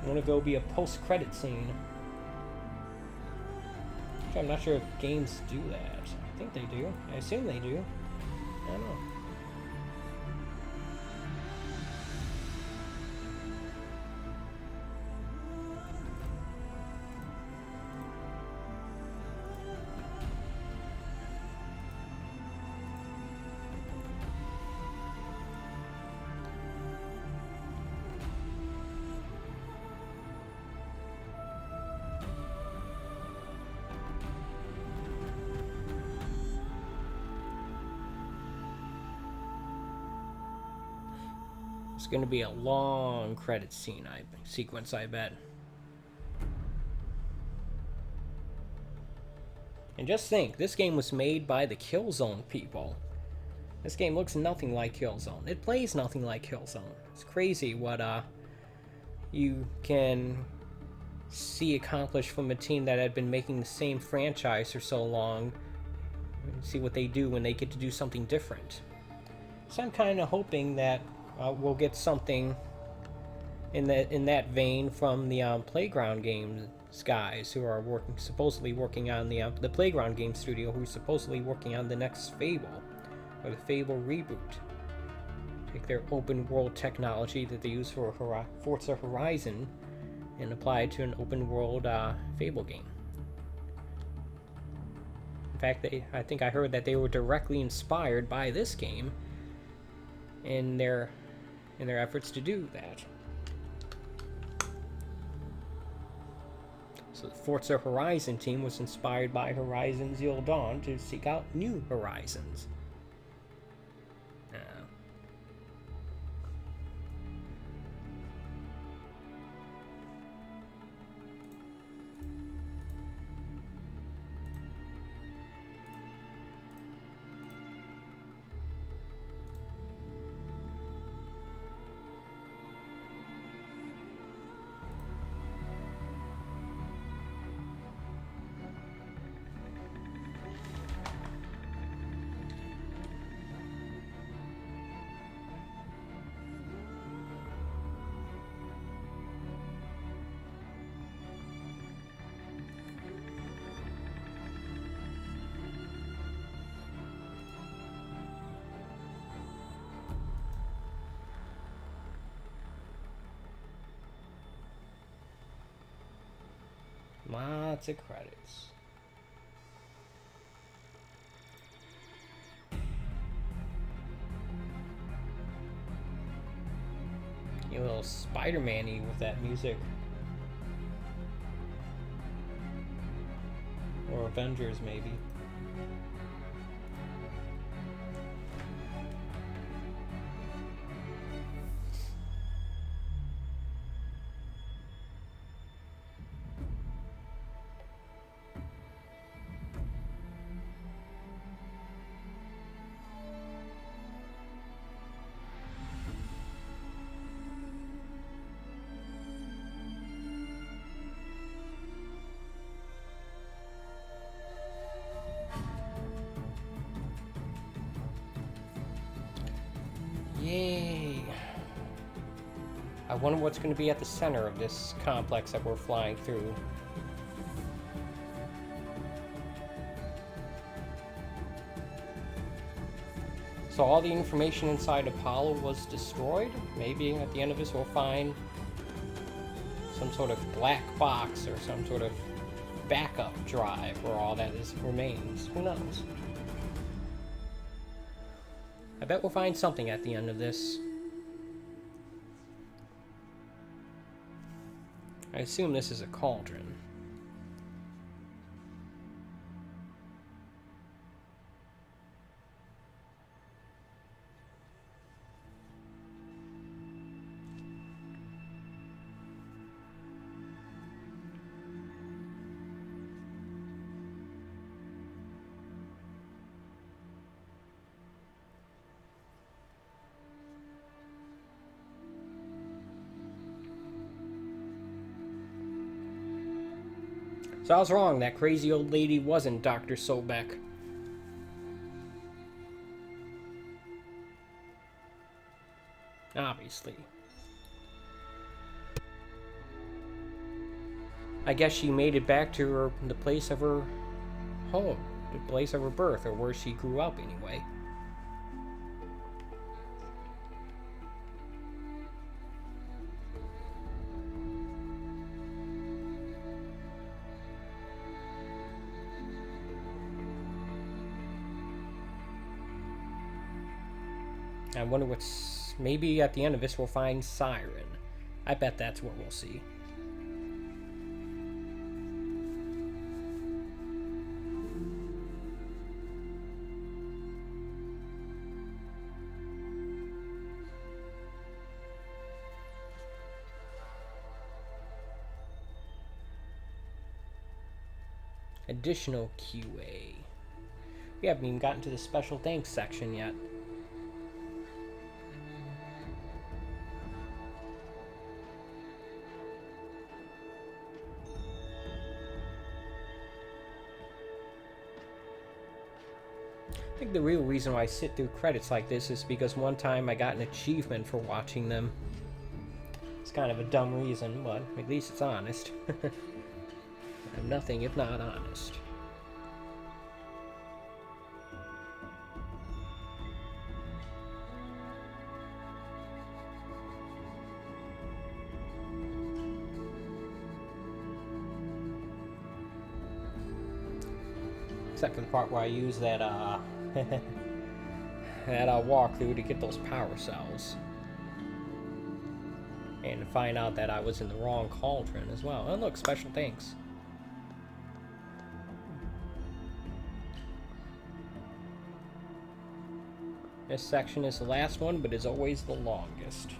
I wonder if there'll be a post-credit scene. I'm not sure if games do that. I think they do. I assume they do. I don't know. It's going to be a long credit scene sequence, I bet. And just think, this game was made by the Killzone people. This game looks nothing like Killzone. It plays nothing like Killzone. It's crazy what you can see accomplished from a team that had been making the same franchise for so long. And see what they do when they get to do something different. So I'm kind of hoping that we'll get something in that vein from the Playground Games guys who are supposedly working on the Playground Games studio, who's supposedly working on the next Fable, or the Fable reboot. Take their open world technology that they use for Forza Horizon and apply it to an open world Fable game. In fact, I think I heard that they were directly inspired by this game in their efforts to do that. So the Forza Horizon team was inspired by Horizon Zero Dawn to seek out new horizons. Lots of credits. You a little Spider-Man-y with that music. Or Avengers, maybe. Yay! I wonder what's going to be at the center of this complex that we're flying through. So all the information inside Apollo was destroyed? Maybe at the end of this we'll find some sort of black box or some sort of backup drive where all that remains. Who knows? I bet we'll find something at the end of this. I assume this is a cauldron. So I was wrong, that crazy old lady wasn't Dr. Sobek. Obviously. I guess she made it back to the place of her home, the place of her birth, or where she grew up anyway. I wonder what's... Maybe at the end of this we'll find Siren. I bet that's what we'll see. Additional QA. We haven't even gotten to the special thanks section yet. I think the real reason why I sit through credits like this is because one time I got an achievement for watching them. It's kind of a dumb reason, but at least it's honest. I'm nothing if not honest. Except for the part where I use that that walkthrough to get those power cells. And to find out that I was in the wrong cauldron as well. Oh look, special thanks. This section is the last one, but is always the longest.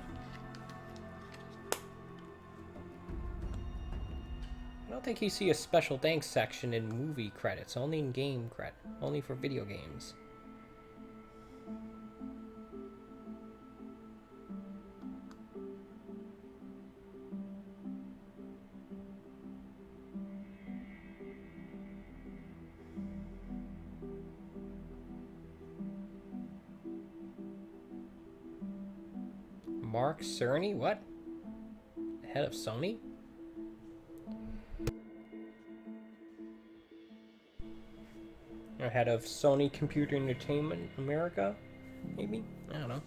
I don't think you see a special thanks section in movie credits, only in game credit, only for video games. Mark Cerny? What? Head of Sony? Or head of Sony Computer Entertainment America? Maybe? I don't know.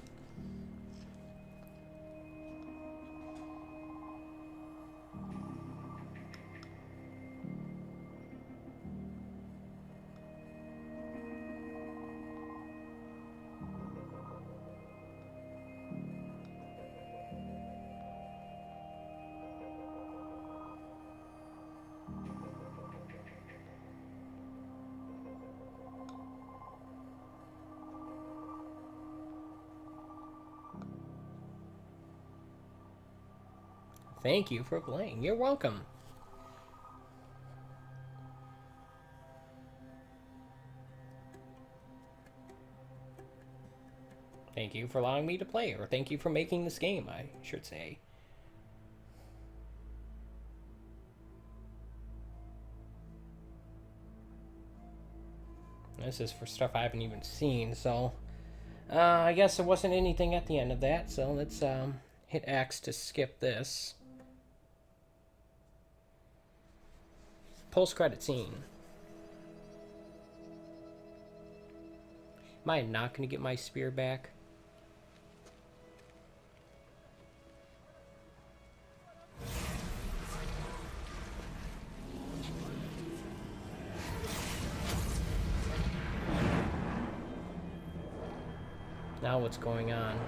Thank you for playing. You're welcome. Thank you for allowing me to play, or thank you for making this game, I should say. This is for stuff I haven't even seen, so... I guess there wasn't anything at the end of that, so let's hit X to skip this. Post-credit scene. Am I not going to get my spear back? Now what's going on?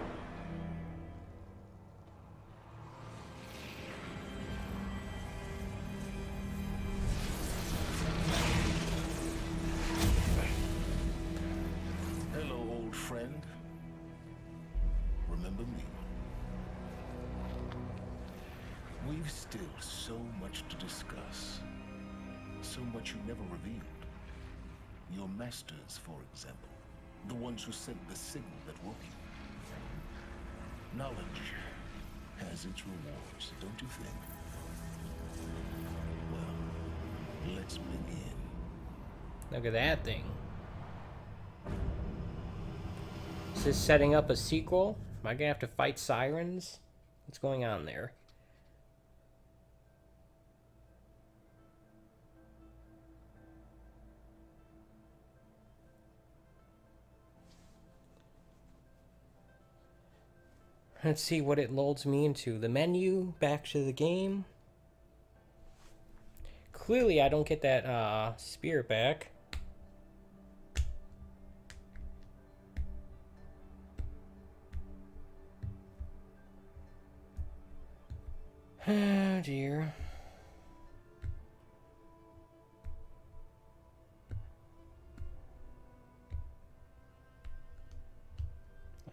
Friend, remember me? We've still so much to discuss. So much you never revealed. Your masters, for example. The ones who sent the signal that woke you. Knowledge has its rewards, don't you think? Well, let's begin. Look at that thing. Is this setting up a sequel? Am I gonna have to fight sirens? What's going on there? Let's see what it loads me into. The menu, back to the game. Clearly I don't get that spear back. Oh dear.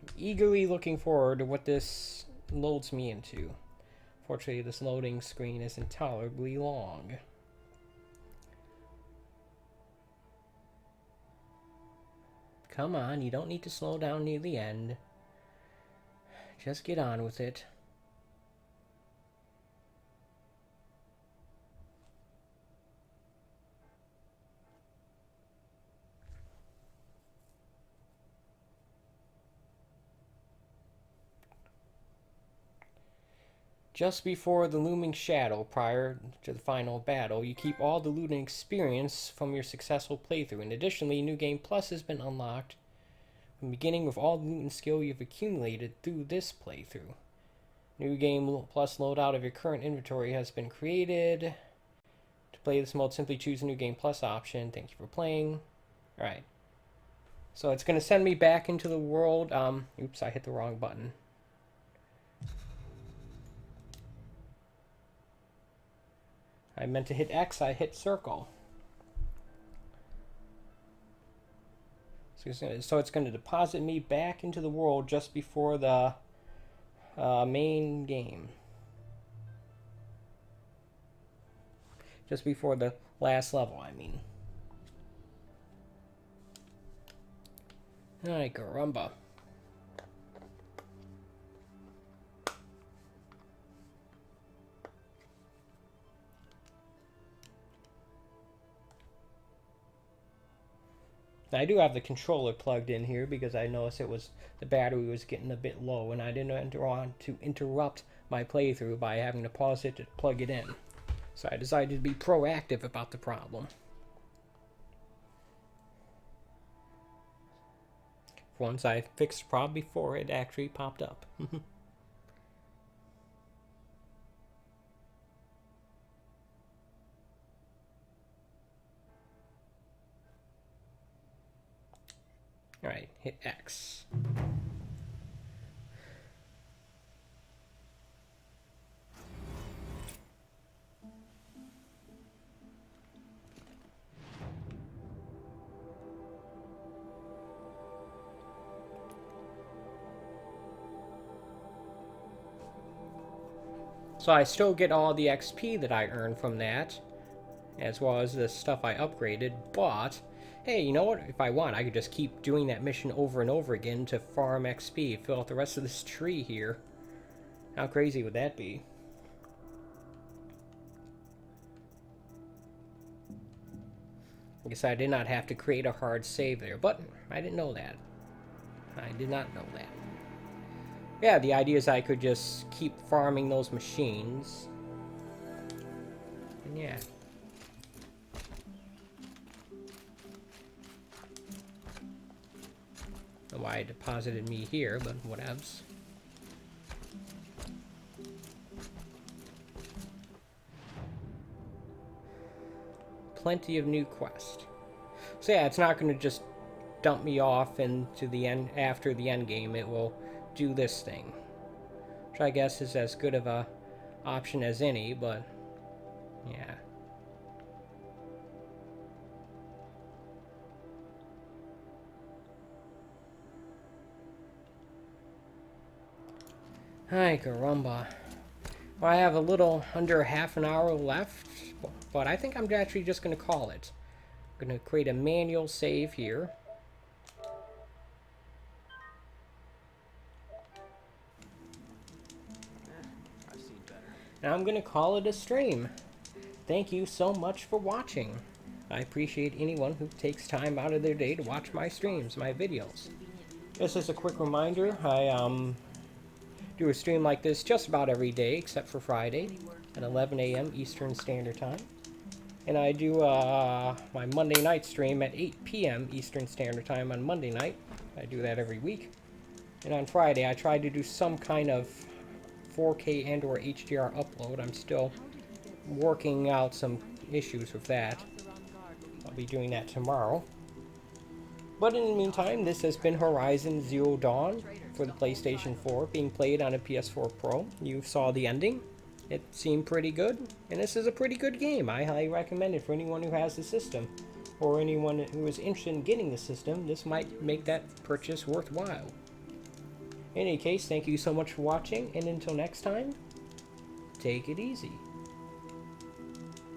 I'm eagerly looking forward to what this loads me into. Fortunately, this loading screen is intolerably long. Come on, you don't need to slow down near the end. Just get on with it. Just before the looming shadow prior to the final battle, you keep all the loot and experience from your successful playthrough. And additionally, New Game Plus has been unlocked, from beginning with all the loot and skill you've accumulated through this playthrough. New Game Plus loadout of your current inventory has been created. To play this mode, simply choose the New Game Plus option. Thank you for playing. Alright. So it's going to send me back into the world. Oops, I hit the wrong button. I meant to hit X, I hit circle. So it's going to deposit me back into the world just before the main game. Just before the last level, I mean. Ay, caramba. I do have the controller plugged in here because I noticed the battery was getting a bit low, and I didn't want to interrupt my playthrough by having to pause it to plug it in. So I decided to be proactive about the problem. Once I fixed the problem before it actually popped up. Alright, hit X. So I still get all the XP that I earned from that, as well as the stuff I upgraded, but hey, you know what? If I want, I could just keep doing that mission over and over again to farm XP, fill out the rest of this tree here. How crazy would that be? I guess I did not have to create a hard save there, but I didn't know that. I did not know that. Yeah, the idea is I could just keep farming those machines. And yeah. I don't know why it deposited me here, but whatevs. Plenty of new quests. So yeah, it's not going to just dump me off into the end after the end game. It will do this thing, which I guess is as good of a option as any, but yeah. Ay, caramba. Well, I have a little under half an hour left, but I think I'm actually just going to call it. I'm going to create a manual save here. And I'm going to call it a stream. Thank you so much for watching. I appreciate anyone who takes time out of their day to watch my streams, my videos. Just as a quick reminder, I do a stream like this just about every day except for Friday at 11 a.m. Eastern Standard Time. And I do my Monday night stream at 8 p.m. Eastern Standard Time on Monday night. I do that every week. And on Friday, I try to do some kind of 4K and or HDR upload. I'm still working out some issues with that. I'll be doing that tomorrow. But in the meantime, this has been Horizon Zero Dawn for the PlayStation 4, being played on a PS4 Pro. You saw the ending. It seemed pretty good, and this is a pretty good game. I highly recommend it for anyone who has the system, or anyone who is interested in getting the system. This might make that purchase worthwhile. In any case, thank you so much for watching, and until next time, take it easy.